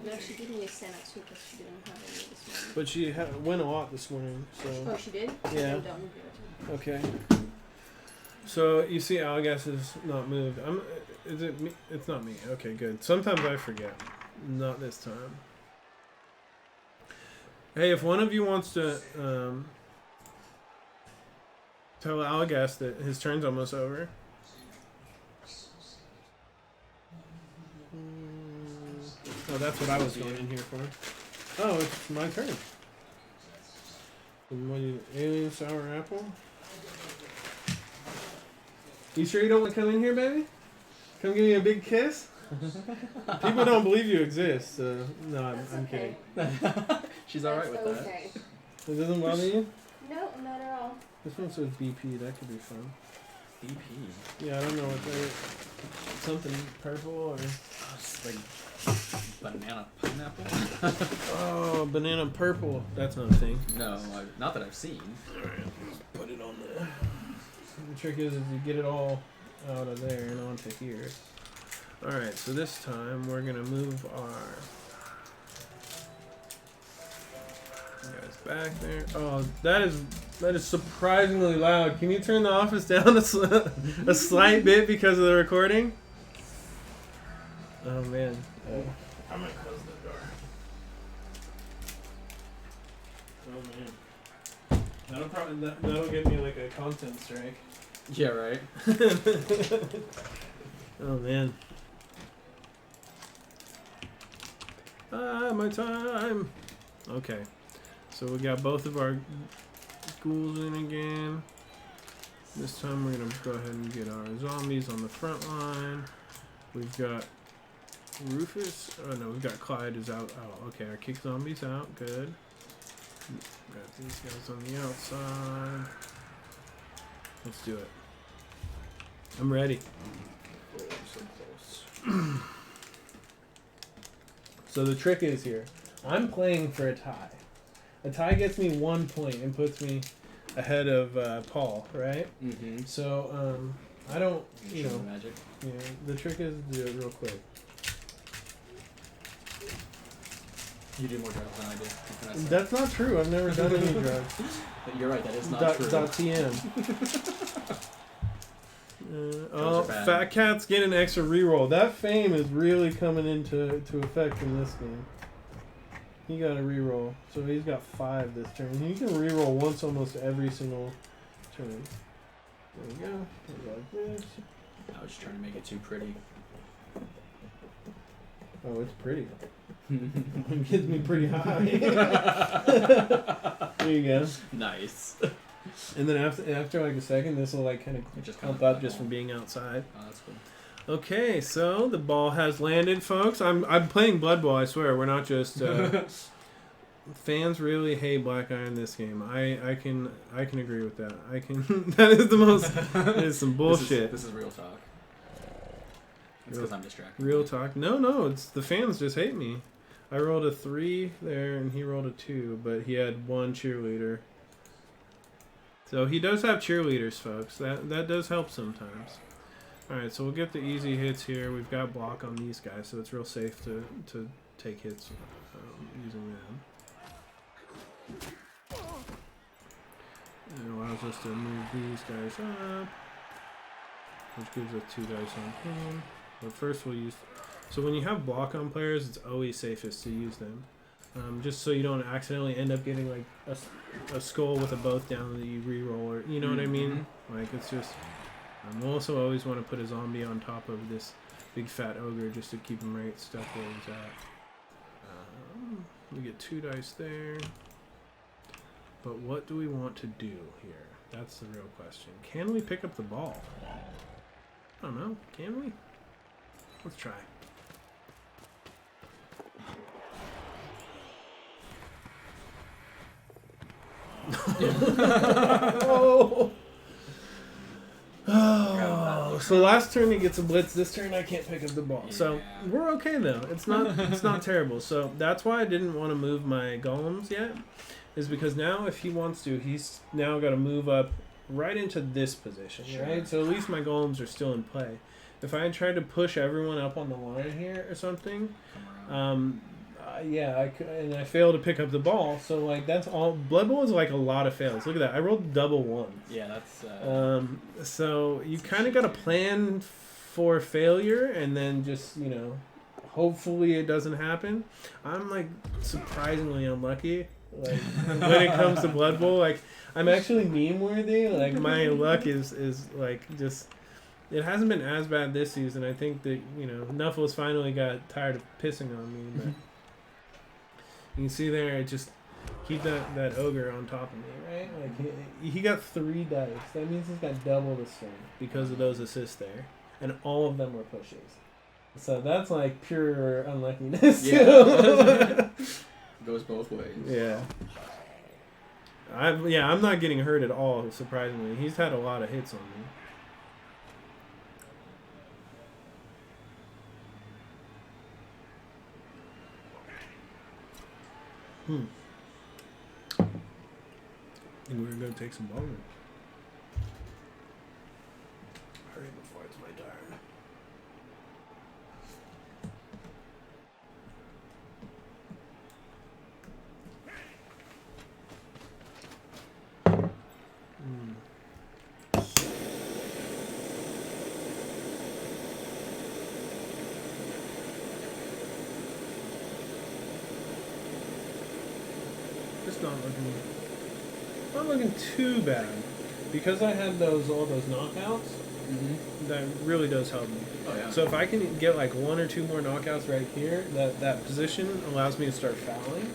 No, she did me a S02 because she didn't have any this morning. But she went a lot this morning, so. Oh, she did? Yeah. Then don't give it Okay. So you see, Alagass is not moved. Is it me? It's not me. Okay, good. Sometimes I forget. Not this time. Hey, if one of you wants to tell Alagass that his turn's almost over. Oh, that's what I was going in here for. Oh, it's my turn. And what do you, alien sour apple? You sure you don't want to come in here, baby? Come give me a big kiss? People don't believe you exist, so no, I'm okay. kidding. She's alright with that. Okay. It doesn't bother you? No, not at all. This one says BP, that could be fun. BP. Yeah, I don't know what they're... Something purple or... It's like banana pineapple. Oh, banana purple. That's not a thing. No, not that I've seen. Alright, let's put it on there. The trick is you get it all out of there and onto here. Alright, so this time we're going to move our guys back there. Oh, that is surprisingly loud. Can you turn the office down a slight bit because of the recording? Oh man. I'm going to close the door. Oh man. That'll get me like a content strike. Yeah, right. Oh man. My time. Okay. So we got both of our ghouls in again. This time we're gonna go ahead and get our zombies on the front line. We've got Rufus. Oh no, we've got Clyde is out. Oh, okay. Our kick zombies out. Good. Got these guys on the outside. Let's do it. I'm ready. Oh, so close. So the trick is here. I'm playing for a tie. A tie gets me 1 point and puts me ahead of Paul, right? Mm-hmm. So I don't, you know. Magic. Yeah. The trick is to do it real quick. You do more drugs than I do. That's not true. I've never done any drugs. But you're right. That is not true. .tm. Oh, Fat Cat's getting an extra reroll. That fame is really coming into effect in this game. He got a reroll, so he's got 5 this turn. He can reroll once almost every single turn. There we go. Like this. I was just trying to make it too pretty. Oh, it's pretty. It gets me pretty high. There you go. Nice. And then after like a second, this will like kind of just pump up just from being outside. Oh, that's cool. Okay, so the ball has landed, folks. I'm playing Blood Bowl. I swear, we're not just. Fans really hate Black Eye in this game. I can agree with that. I can. That is the most. That is some bullshit. This is real talk. It's because I'm distracted. Real talk. No, it's the fans just hate me. I rolled a 3 there, and he rolled a 2, but he had 1 cheerleader. So he does have cheerleaders, folks. That does help sometimes. Alright, so we'll get the easy hits here. We've got block on these guys, so it's real safe to take hits using them. It allows us to move these guys up. which gives us 2 dice on him. But first we'll use... So when you have block on players, it's always safest to use them. Just so you don't accidentally end up getting like a skull with a both down that you reroll, or you know what I mean? Like it's just. I also always want to put a zombie on top of this big fat ogre just to keep him right stuck where he's at. We get 2 dice there. But what do we want to do here? That's the real question. Can we pick up the ball? I don't know. Can we? Let's try. Oh, so last turn he gets a blitz. This turn I can't pick up the ball. So we're okay though. It's not terrible. So that's why I didn't want to move my golems yet. Is because now if he wants to, he's now got to move up right into this position, right? So at least my golems are still in play. If I had tried to push everyone up on the line here or something, yeah, I could, and I failed to pick up the ball. So like that's all. Blood Bowl is like a lot of fails. Look at that. I rolled double ones. Yeah, that's. So you kind of got to plan for failure, and then just hopefully it doesn't happen. I'm like surprisingly unlucky. Like when it comes to Blood Bowl, like I'm actually meme worthy. Like my luck is like just. It hasn't been as bad this season. I think that Nuffles finally got tired of pissing on me, but. You can see there, just keep that ogre on top of me, right? Like he got 3 dice. That means he's got double the strength because of those assists there, and all of them were pushes. So that's like pure unluckiness. Yeah, goes both ways. Yeah. I'm not getting hurt at all. Surprisingly, he's had a lot of hits on me. I think we're going to take some bowling. Hurry before it's my turn. It's not looking too bad because I had all those knockouts. That really does help me. Oh yeah. So if I can get like 1 or 2 more knockouts right here, that position allows me to start fouling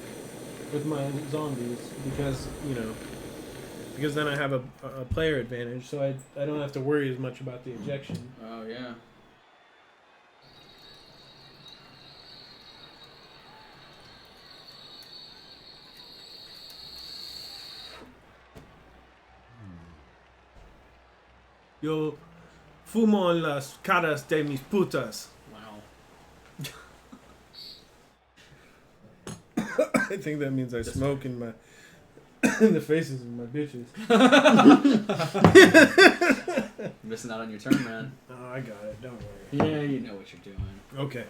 with my zombies because because then I have a player advantage, so I don't have to worry as much about the ejection. Oh yeah. Yo fumo en las caras de mis putas. Wow. I think that means I smoke in the faces of my bitches. Missing out on your turn, man. Oh, I got it. Don't worry. Yeah, you know what you're doing. Okay.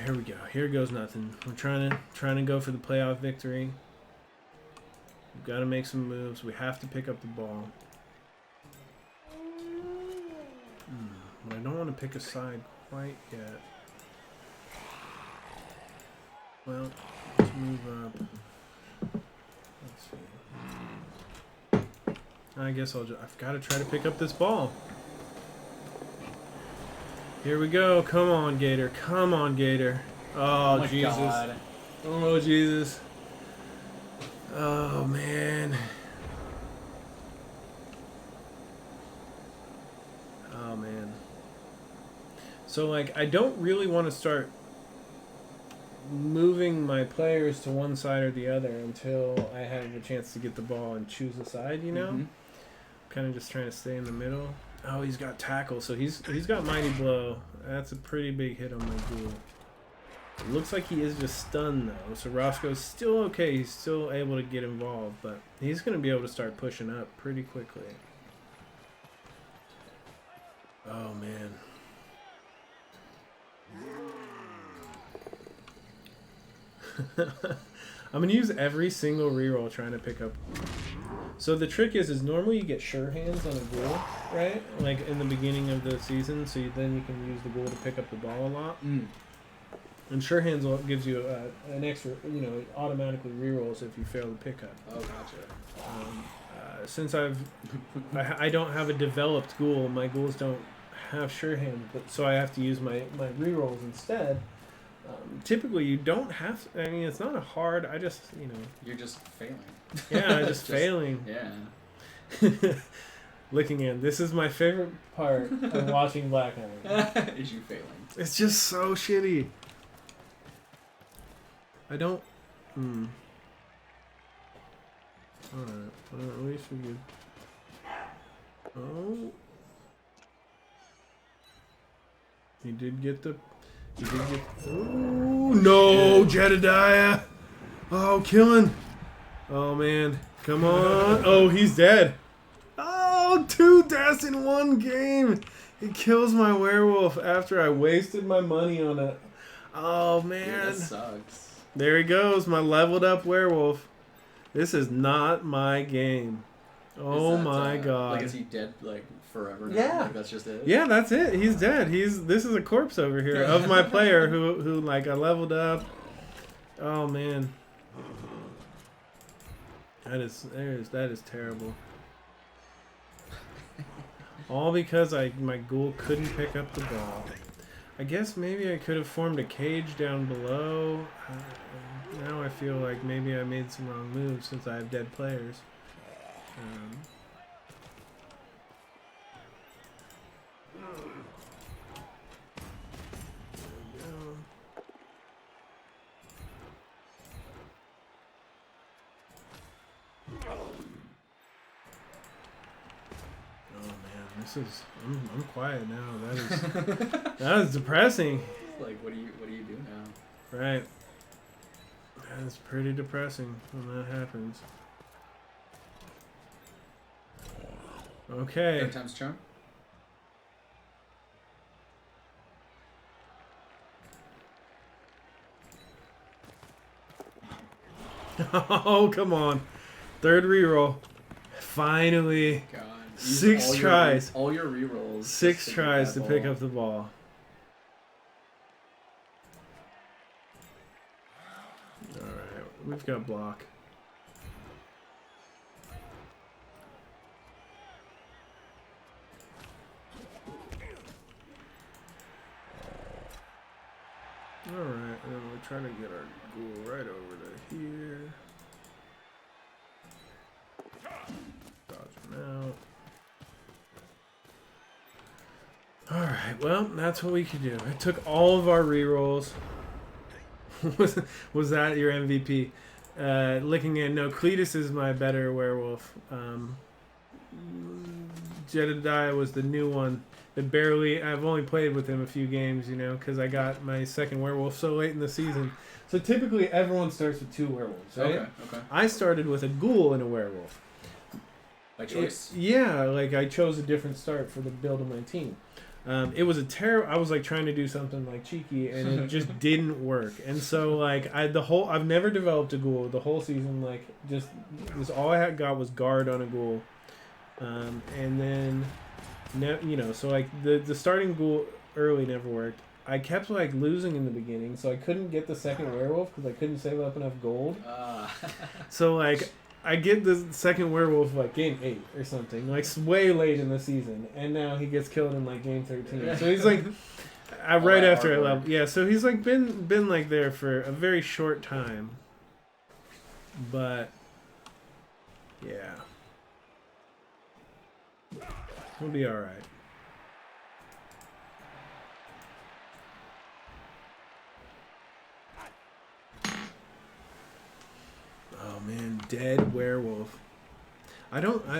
Here we go. Here goes nothing. We're trying to go for the playoff victory. We've got to make some moves. We have to pick up the ball. But I don't want to pick a side quite yet. Well, let's move up. Let's see. I guess I've got to try to pick up this ball. Here we go. Come on, Gator. Come on, Gator. Oh, my Jesus. God. Oh, Jesus. Oh, man. Oh, man. So, like, I don't really want to start moving my players to one side or the other until I have a chance to get the ball and choose a side, Kind of just trying to stay in the middle. Oh, he's got tackle, so he's got mighty blow. That's a pretty big hit on my ghoul. It looks like he is just stunned though, so Roscoe's still okay. He's still able to get involved, but he's going to be able to start pushing up pretty quickly. Oh man. I'm going to use every single reroll trying to pick up. So the trick is normally you get sure hands on a ghoul, right? Like in the beginning of the season, so then you can use the ghoul to pick up the ball a lot. Mm. And sure hands gives you an extra, you know, it automatically rerolls if you fail the pickup. Oh, gotcha. Since I don't have a developed ghoul, my ghouls don't have sure hand, so I have to use my rerolls instead. Typically, you don't have. I mean, it's not a hard. I just, you know. You're just failing. Yeah, just failing. Yeah. Looking in. This is my favorite part of watching Black Iron. Is you failing? It's just so shitty. I don't. Alright. Well, at least we could. Oh. He did get the. He did get. Oh no, Jedediah! Oh, killing! Oh man, come on! Oh, he's dead. Oh, 2 deaths in 1 game. He kills my werewolf after I wasted my money on it. Oh man, dude, that sucks. There he goes, my leveled up werewolf. This is not my game. Oh my god! Like, is he dead? Like forever now? Yeah. Like, that's just it? Yeah, that's it. He's dead. This is a corpse over here of my player who like I leveled up. Oh man. That is terrible. All because my ghoul couldn't pick up the ball. I guess maybe I could have formed a cage down below. Now I feel like maybe I made some wrong moves since I have dead players. I'm quiet now. That is depressing. Like, what do you do now? Right. That's pretty depressing when that happens. Okay. 3 times charm. Oh, come on. 3rd reroll. Finally. God. 6 tries. All your rerolls. 6 tries to pick up the ball. Alright, we've got block. Alright, and then we're trying to get our ghoul right over to here. Dodge him out. Alright, well, that's what we could do. I took all of our rerolls. Was that your MVP? Looking at, no, Cletus is my better werewolf. Jedediah was the new one that barely, I've only played with him a few games, you know, because I got my 2nd werewolf so late in the season. So typically everyone starts with 2 werewolves, right? Okay. I started with a ghoul and a werewolf. By choice? Yeah, like I chose a different start for the build of my team. It was a I was like trying to do something like cheeky, and it just didn't work. And so like I've never developed a ghoul the whole season. Like just all I had got was guard on a ghoul, and then you know, so like the starting ghoul early never worked. I kept like losing in the beginning, so I couldn't get the 2nd werewolf because I couldn't save up enough gold. So like I get the 2nd werewolf like game 8 or something, like way late in the season, and now he gets killed in like game 13. So he's like, right after I level, yeah. So he's like been like there for a very short time, but yeah, we'll be all right. Oh man, dead werewolf.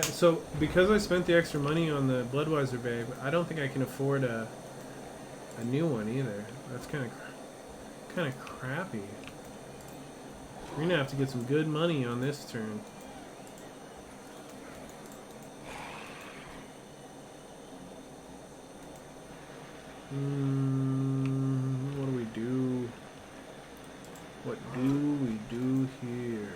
So because I spent the extra money on the Bloodweiser Babe, I don't think I can afford a new one either. That's kind of crappy. We're gonna have to get some good money on this turn. What do we do? What do we do here?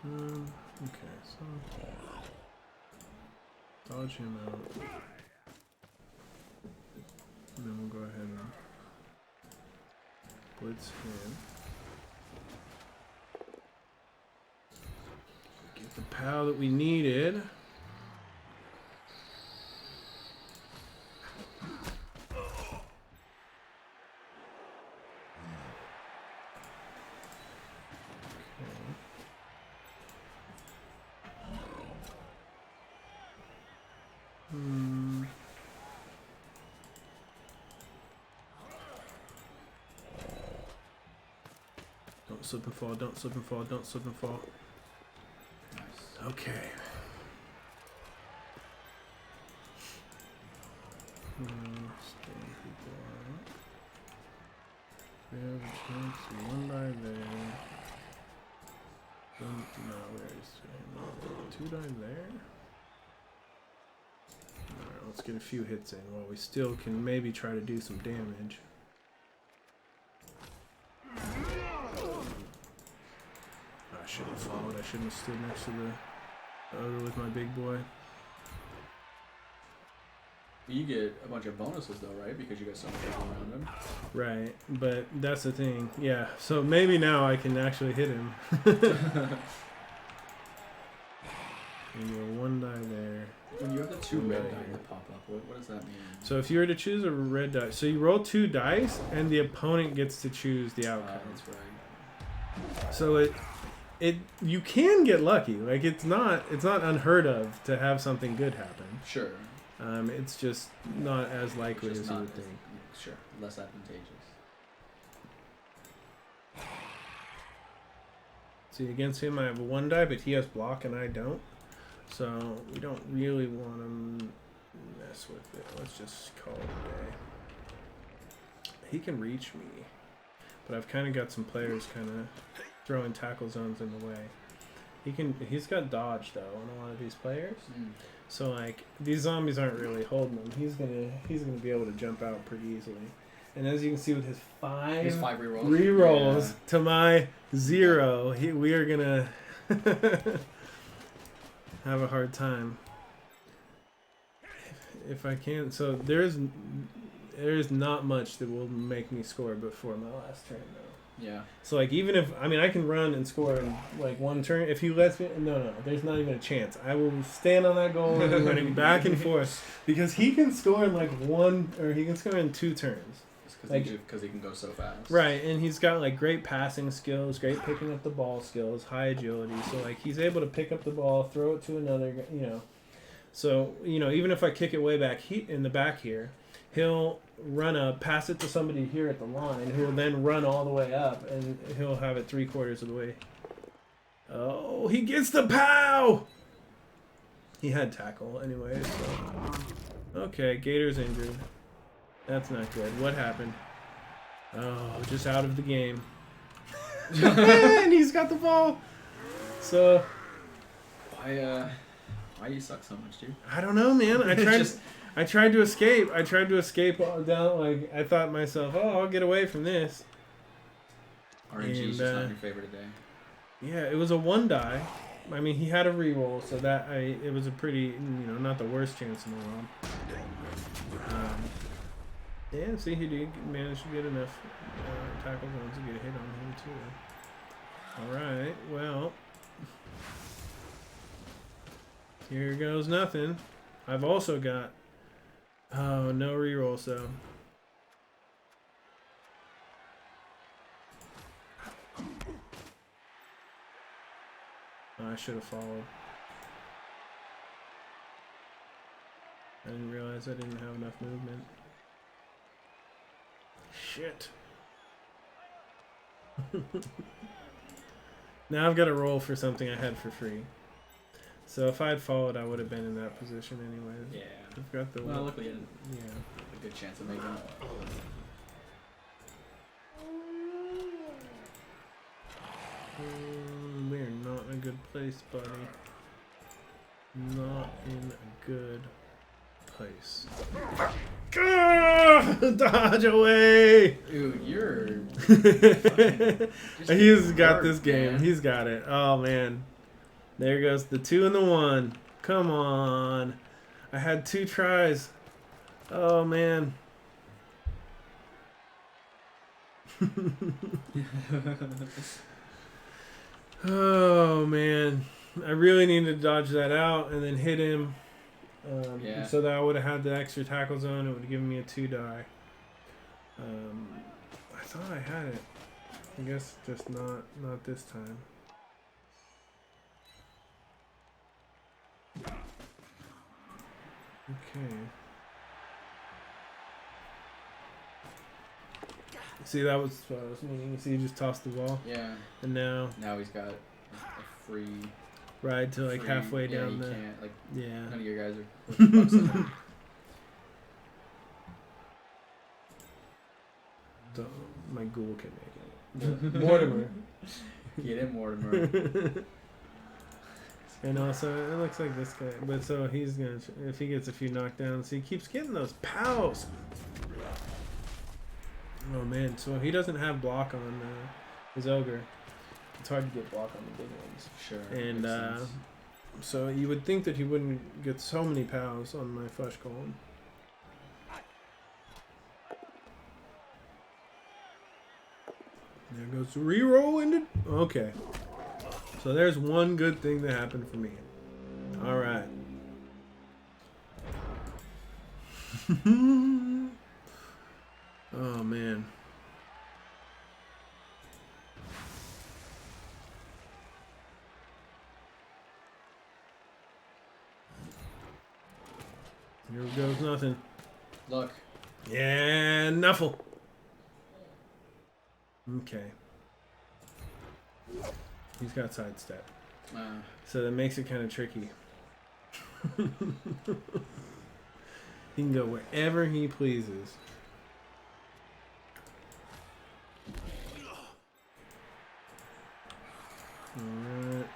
Okay, so dodge him out. And then we'll go ahead and blitz him. Get the POW that we needed. Don't slip and fall, don't slip and fall, don't slip and fall. Nice. Okay. Stand people out. We have a chance. One die there. No, where is 2 die there? Alright, let's get a few hits in while we still can maybe try to do some damage. I shouldn't have followed. I shouldn't have stood next to the ogre with my big boy. You get a bunch of bonuses though, right? Because you got so much people around him. Right, but that's the thing. Yeah, so maybe now I can actually hit him. And you're 1 die there. When you have the 2 red die that pop up, what does that mean? So if you were to choose a red die, so you roll 2 dice, and the opponent gets to choose the outcome. That's right. So you can get lucky. Like it's not unheard of to have something good happen. Sure. It's just not as likely as you would think. Sure, less advantageous. See, against him I have a 1 die, but he has block and I don't. So we don't really want to mess with it. Let's just call it a day. He can reach me, but I've kind of got some players kind of throwing tackle zones in the way. He's got dodge though on a lot of these players. So like these zombies aren't really holding him. He's gonna be able to jump out pretty easily. And as you can see with his 5 rerolls to my 0, we are gonna have a hard time. If I can, so there's not much that will make me score before my last turn though. Yeah. So like even if I can run and score in like 1 turn. If he lets me, no, there's not even a chance. I will stand on that goal and be running back and forth because he can score in like 1 or he can score in 2 turns. Because he can go so fast. Right, and he's got like great passing skills, great picking up the ball skills, high agility. So like he's able to pick up the ball, throw it to another, So, even if I kick it way back in the back here, he'll run up, pass it to somebody here at the line, who will then run all the way up, and he'll have it 3/4 of the way. Oh, he gets the POW! He had tackle anyway, so. Okay, Gator's injured. That's not good. What happened? Oh, just out of the game. And he's got the ball. So. Why you suck so much, dude? I don't know, man. I tried to escape. I tried to escape down. Like I thought myself, I'll get away from this. RNG's just not your favorite today. Yeah, it was a 1 die. I mean, he had a reroll, so it was a pretty, not the worst chance in the world. Yeah, see, he did manage to get enough tackle zones to get a hit on him, too. Alright, well. Here goes nothing. I've also got... Oh, no reroll, so... I should have followed. I didn't realize I didn't have enough movement. Shit. Now I've got to roll for something I had for free. So if I had followed, I would have been in that position anyways. Yeah. I've got the well, luckily, yeah. A good chance of making it. We're not in a good place, buddy. Not in a good place. Dodge away! Dude, you're... He's got this game. Man. He's got it. Oh, man. There goes the 2 and the 1. Come on. I had 2 tries. Oh, man. Oh, man. I really needed to dodge that out and then hit him. So that I would have had the extra tackle zone. It would have given me a 2 die. I thought I had it. I guess just not this time. Okay. See, that was what I was meaning. See, he just tossed the ball. Yeah. And now he's got a free ride to like halfway down the. Can't, like, yeah. None of your guys are. So, my ghoul can make it. Mortimer. Get it, Mortimer. And also, it looks like this guy. But so he's gonna, if he gets a few knockdowns, he keeps getting those pows. Oh man, so he doesn't have block on his ogre. It's hard to get block on the big ones. Sure. And so you would think that he wouldn't get so many pows on my flesh golem. There goes the reroll into. Okay. So there's one good thing that happened for me. All right. Oh man. Here goes nothing. Look. Yeah, Nuffle. Okay. He's got sidestep. So that makes it kind of tricky. He can go wherever he pleases. Alright.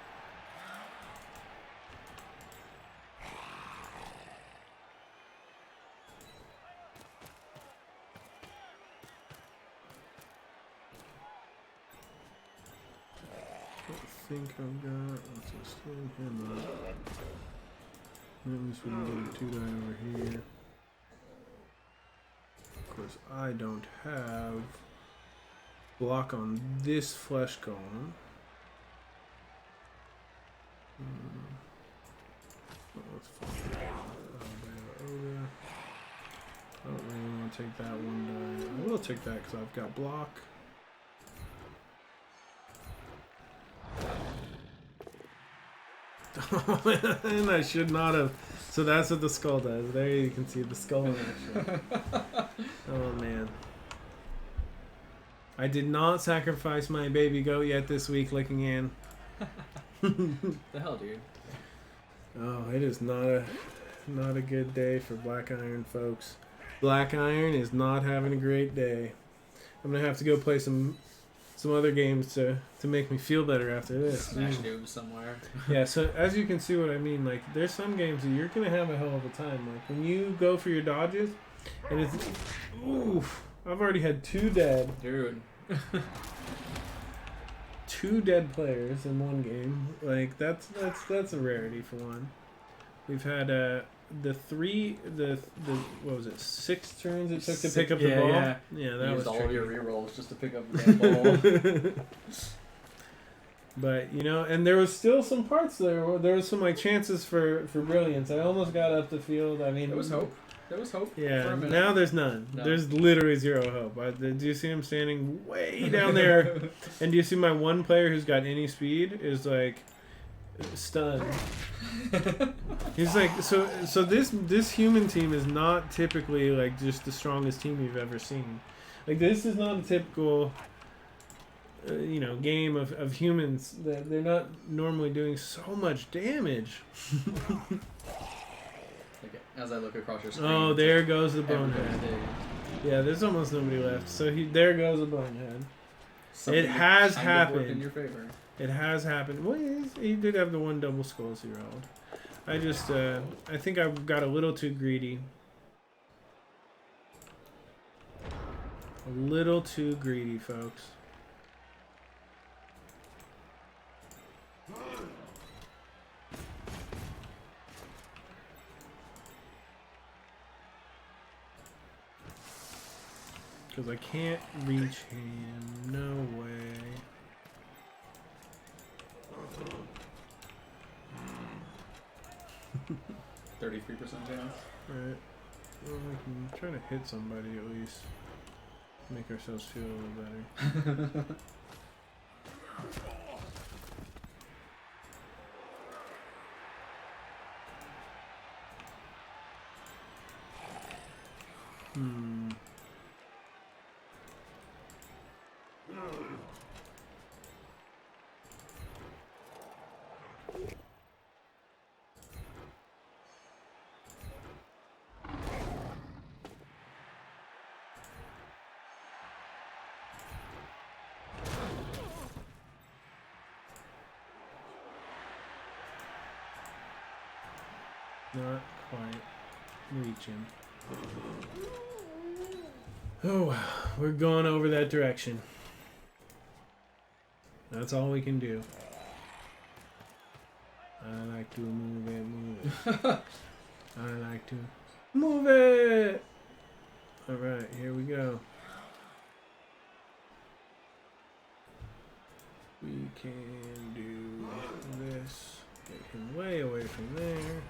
I think I've got, let's just stand him up. At least we can get a 2 die over here. Of course, I don't have block on this flesh golem. Let's find Ogre. I don't really want to take that one die. I will take that because I've got block. And I should not have. So that's what the skull does. There you can see the skull in action. Oh man. I did not sacrifice my baby goat yet this week, licking in. The hell, dude? Oh, it is not a good day for Black Iron, folks. Black Iron is not having a great day. I'm gonna have to go play some other games to make me feel better after this. Smash noobs somewhere. Yeah, so as you can see what I mean, like there's some games that you're gonna have a hell of a time. Like when you go for your dodges, and it's oof, I've already had 2 dead. Dude. 2 dead players in one game. Like that's a rarity for one. We've had the what was it, 6 turns it took to pick up the ball. Yeah, that was all tricky. of your rerolls just to pick up the damn ball. But you know, and there was still some parts there where there was some like chances for brilliance. I almost got up the field. I mean, there was hope. There was hope. Yeah, now there's none. No. There's literally 0 hope. Do you see him standing way down there? And do you see my one player who's got any speed is like stunned. He's like, so this human team is not typically like just the strongest team you've ever seen. Like this is not a typical game of humans. That they're not normally doing so much damage. As I look across your screen. Oh, there goes the bonehead. Yeah, there's almost nobody left. So there goes the bonehead. It has happened. In your favor. It has happened. Well, he did have the 1 double skull 0. I just, I think I got a little too greedy. A little too greedy, folks. Because I can't reach him. No way. 33% chance. Right. Well, we can try to hit somebody at least. Make ourselves feel a little better. Not quite reaching. Oh wow, we're going over that direction. That's all we can do. I like to move it. I like to move it. Alright, here we go. We can do this. Get him way away from there.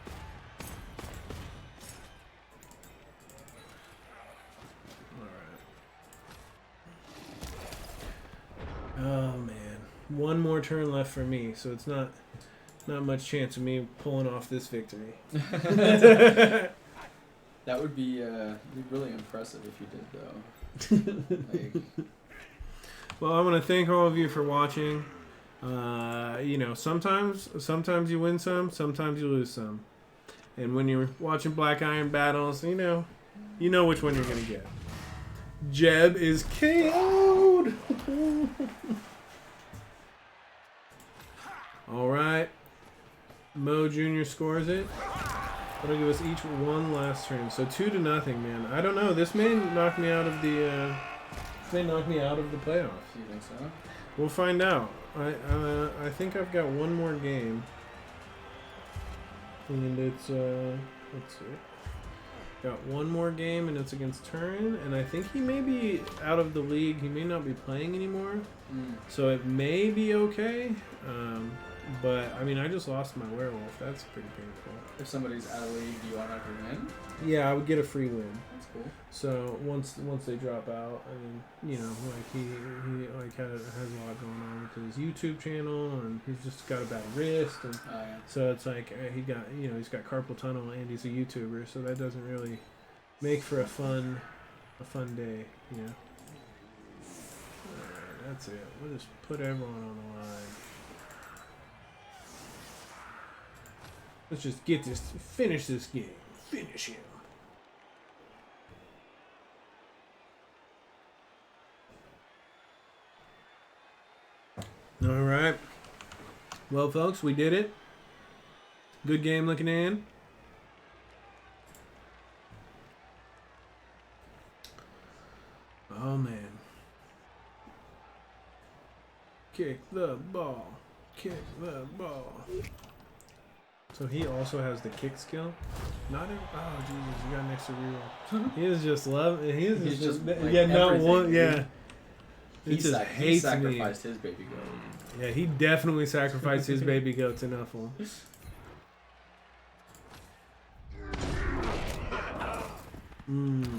Oh man, one more turn left for me, so it's not much chance of me pulling off this victory. That would be really impressive if you did, though. Like... Well, I want to thank all of you for watching. You know, sometimes you win some, sometimes you lose some, and when you're watching Black Iron battles, you know which one you're gonna get. Jeb is KO'd. Alright. Mo Jr. scores it. That'll give us each one last turn. So 2-0, man. I don't know. This may knock me out of the playoffs. You think so? We'll find out. I think I've got one more game. And it's let's see. Got one more game, and it's against Turin, and I think he may be out of the league. He may not be playing anymore, so it may be okay. But I mean, I just lost my werewolf. That's pretty painful. If somebody's out of league, do you automatically win? Yeah, I would get a free win. That's cool. So once they drop out, I mean, you know, like he like has a lot going on with his YouTube channel, and he's just got a bad wrist, and so it's like he's got carpal tunnel, and he's a YouTuber, so that doesn't really make for a fun day, you know. Alright, that's it. We'll just put everyone on the line. Let's just finish this game. Finish him. All right. Well, folks, we did it. Good game looking in. Oh, man. Kick the ball. Kick the ball. So he also has the kick skill. Not in. Oh Jesus! You got an extra reroll. He is just love. He's just like yeah. Not one. Yeah. He just hates me. He sacrificed his baby goat. Yeah, he definitely sacrificed his baby goat to Nuffle.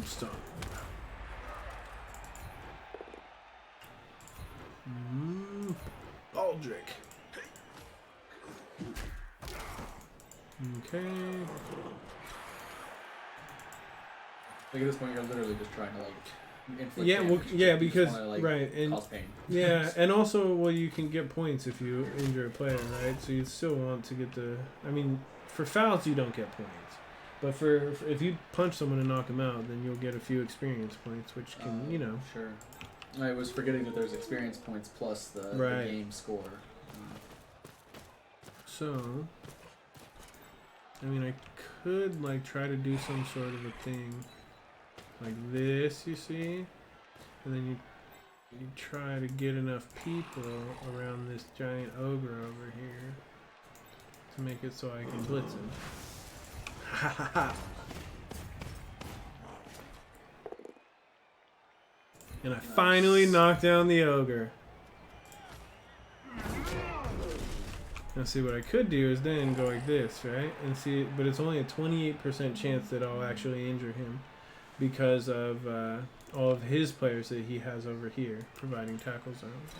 Stop. Baldrick. Okay. Like at this point, you're literally just trying to like inflict damage. Yeah, because to, like, right, and cause pain. Yeah, and also, well, you can get points if you injure a player, right? So you still want to get the. I mean, for fouls you don't get points, but for if you punch someone and knock them out, then you'll get a few experience points, which can Sure. I was forgetting that there's experience points plus the game score. So. I mean, I could, like, try to do some sort of a thing like this, you see? And then you try to get enough people around this giant ogre over here to make it so I can blitz him. Ha ha ha! And I finally knocked down the ogre. Now see, what I could do is then go like this, right? And see, but it's only a 28% chance that I'll actually injure him because of all of his players that he has over here providing tackle zones.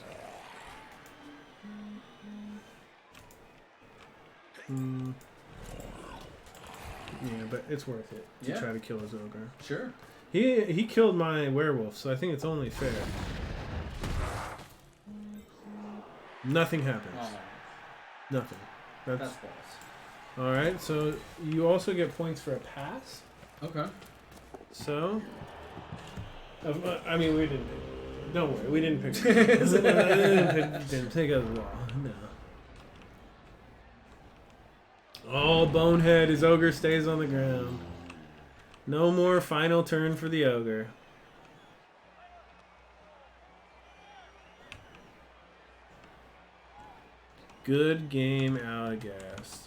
Yeah, but it's worth it to try to kill his ogre. Sure. He killed my werewolf, so I think it's only fair. Nothing happens. Oh. Nothing. That's false. Alright, so you also get points for a pass. Okay. So, I mean, we didn't. Don't worry, we didn't pick. Didn't pick up the ball. No. Oh, bonehead! His ogre stays on the ground. No more final turn for the ogre. Good game, Alagass.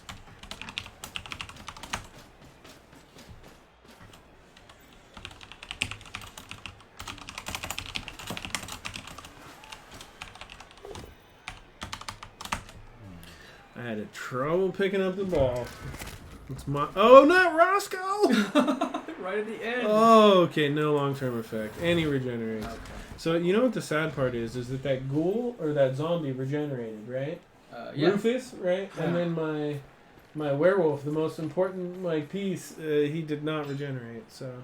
I had a trouble picking up the ball. It's my not Roscoe! Right at the end. Oh, okay, no long-term effect. And he regenerates. Okay. So you know what the sad part is that ghoul or that zombie regenerated, right? Yeah. Rufus, right? Yeah. And then my werewolf, the most important piece, he did not regenerate. So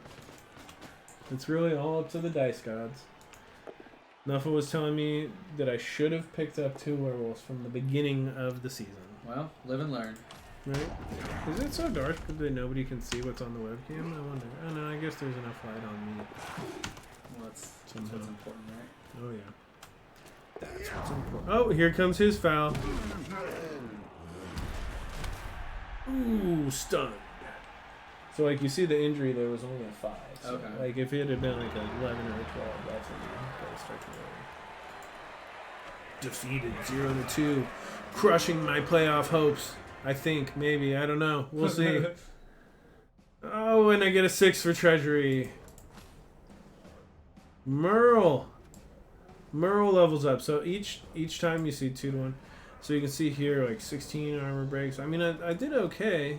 it's really all up to the dice gods. Nuffa was telling me that I should have picked up 2 werewolves from the beginning of the season. Well, live and learn. Right? Is it so dark that nobody can see what's on the webcam? I wonder. Oh no, I guess there's enough light on me. Well, that's what's important, right? Oh yeah. That's what's important. Oh, here comes his foul. Ooh, stunned. So like you see the injury there was only a 5. So, okay. Like if it had been like a 11 or a 12, that's when you gotta start to worry. Defeated 0-2. Crushing my playoff hopes. I think, maybe, I don't know. We'll see. Oh, and I get a 6 for treasury. Merle levels up. So each time you see 2-1. So you can see here like 16 armor breaks. I mean, I did okay.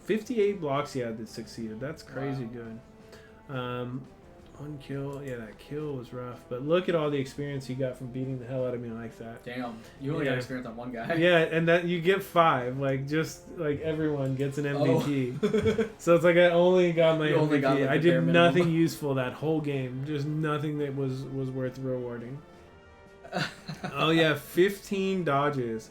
58 blocks he had that succeeded. That's crazy good. 1 kill. Yeah, that kill was rough. But look at all the experience he got from beating the hell out of me like that. Damn. You only got experience on 1 guy. Yeah, and that you get 5. Like, just like everyone gets an MVP. Oh. So it's like I only got my MVP. Got, like, I did nothing useful that whole game. Just nothing that was worth rewarding. Oh, yeah. 15 dodges.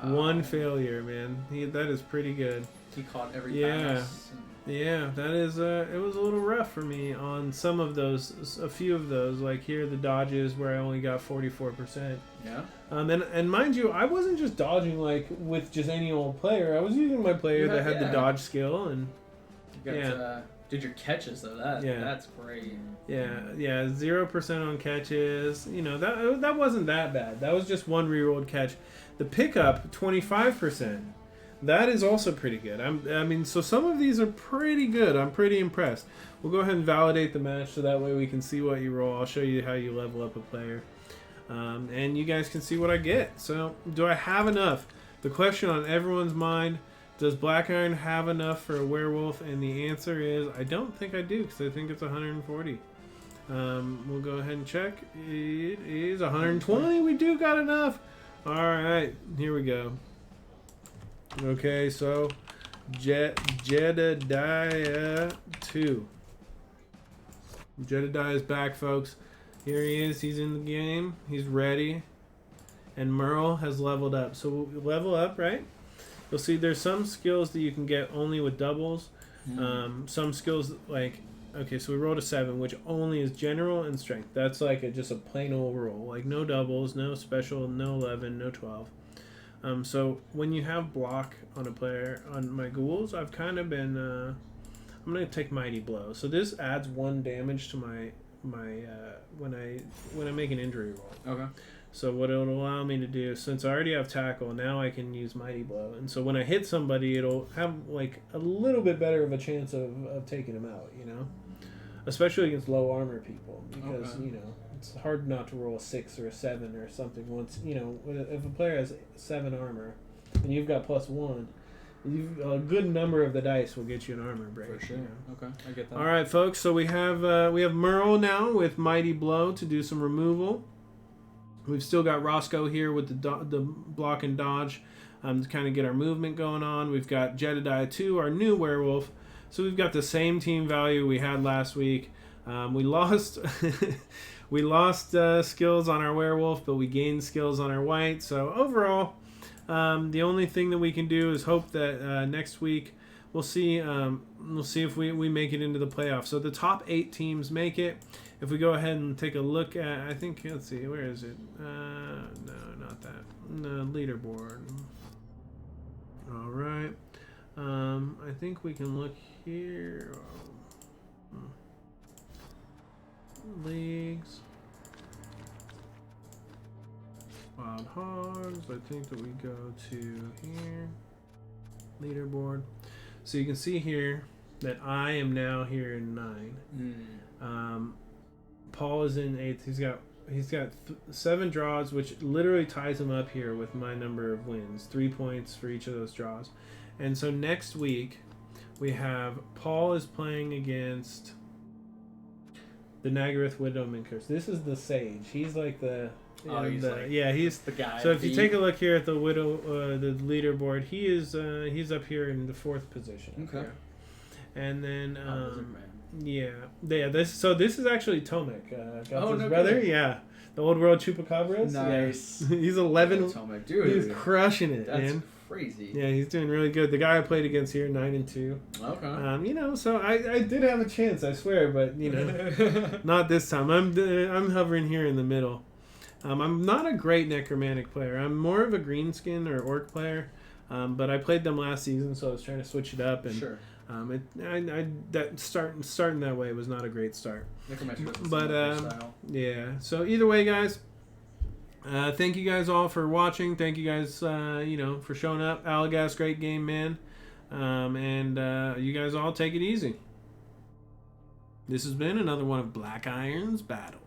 Wow. 1 failure, man. That is pretty good. He caught every pass. Yeah, that is, it was a little rough for me on some of those, a few of those, like here, the dodges where I only got 44%. Yeah. And mind you, I wasn't just dodging like with just any old player. I was using my player that had the dodge skill and, did your catches though, that's great. Yeah, 0% on catches, you know, that wasn't that bad. That was just 1 rerolled catch. The pickup, 25%. That is also pretty good. I mean, so some of these are pretty good. I'm pretty impressed. We'll go ahead and validate the match so that way we can see what you roll. I'll show you how you level up a player. And you guys can see what I get. So, do I have enough? The question on everyone's mind, does Black Iron have enough for a werewolf? And the answer is, I don't think I do, because I think it's 140. We'll go ahead and check. It is 120. We do got enough. All right, here we go. Okay, so Jedediah 2. Jedediah is back, folks. Here he is. He's in the game. He's ready. And Merle has leveled up. So we'll level up, right? You'll see there's some skills that you can get only with doubles. Some skills like, okay, so we rolled a 7, which only is general and strength. That's like just a plain old roll. Like no doubles, no special, no 11, no 12. So when you have block on a player, on my ghouls, I've kind of been, I'm going to take Mighty Blow. So this adds 1 damage to my when I make an injury roll. Okay. So what it'll allow me to do, since I already have tackle, now I can use Mighty Blow. And so when I hit somebody, it'll have like a little bit better of a chance of taking them out, you know? especially against low armor people, because it's hard not to roll a 6 or a 7 or something. Once if a player has 7 armor and you've got +1, a good number of the dice will get you an armor break. For sure. Okay, I get that. All right, folks. So we have Merle now with Mighty Blow to do some removal. We've still got Roscoe here with the block and dodge to kind of get our movement going on. We've got Jedediah 2, our new werewolf. So we've got the same team value we had last week. We lost we lost skills on our werewolf, but we gained skills on our white. So overall, the only thing that we can do is hope that next week we'll see if we make it into the playoffs. So the top 8 teams make it. If we go ahead and take a look at, I think, let's see, where is it? No, not that. The leaderboard. All right. I think we can look here. Leagues. Wild Hogs. I think that we go to here. Leaderboard. So you can see here that I am now here in 9. Paul is in 8th. He's got 7 draws, which literally ties him up here with my number of wins. 3 points for each of those draws. And so next week we have Paul is playing against the Nagaroth Widowman Curse. This is the Sage. He's like the he's the guy. So if you take a look here at the the leaderboard, he's up here in the 4th position. Okay. And then this is actually Tomek, his brother. Kidding. Yeah, the old world Chupacabras. Nice. Yeah. He's 11. Tomek, dude. He's crushing it, That's man. Crazy. Yeah, he's doing really good. The guy I played against here, 9-2. Okay. So I did have a chance, I swear, but not this time. I'm hovering here in the middle. I'm not a great Necromantic player. I'm more of a greenskin or orc player, but I played them last season, so I was trying to switch it up. And sure. Starting that way was not a great start. But yeah. So either way, guys. Thank you guys all for watching. Thank you guys, for showing up. Alagass, great game, man. And you guys all take it easy. This has been another one of Black Iron's Battle.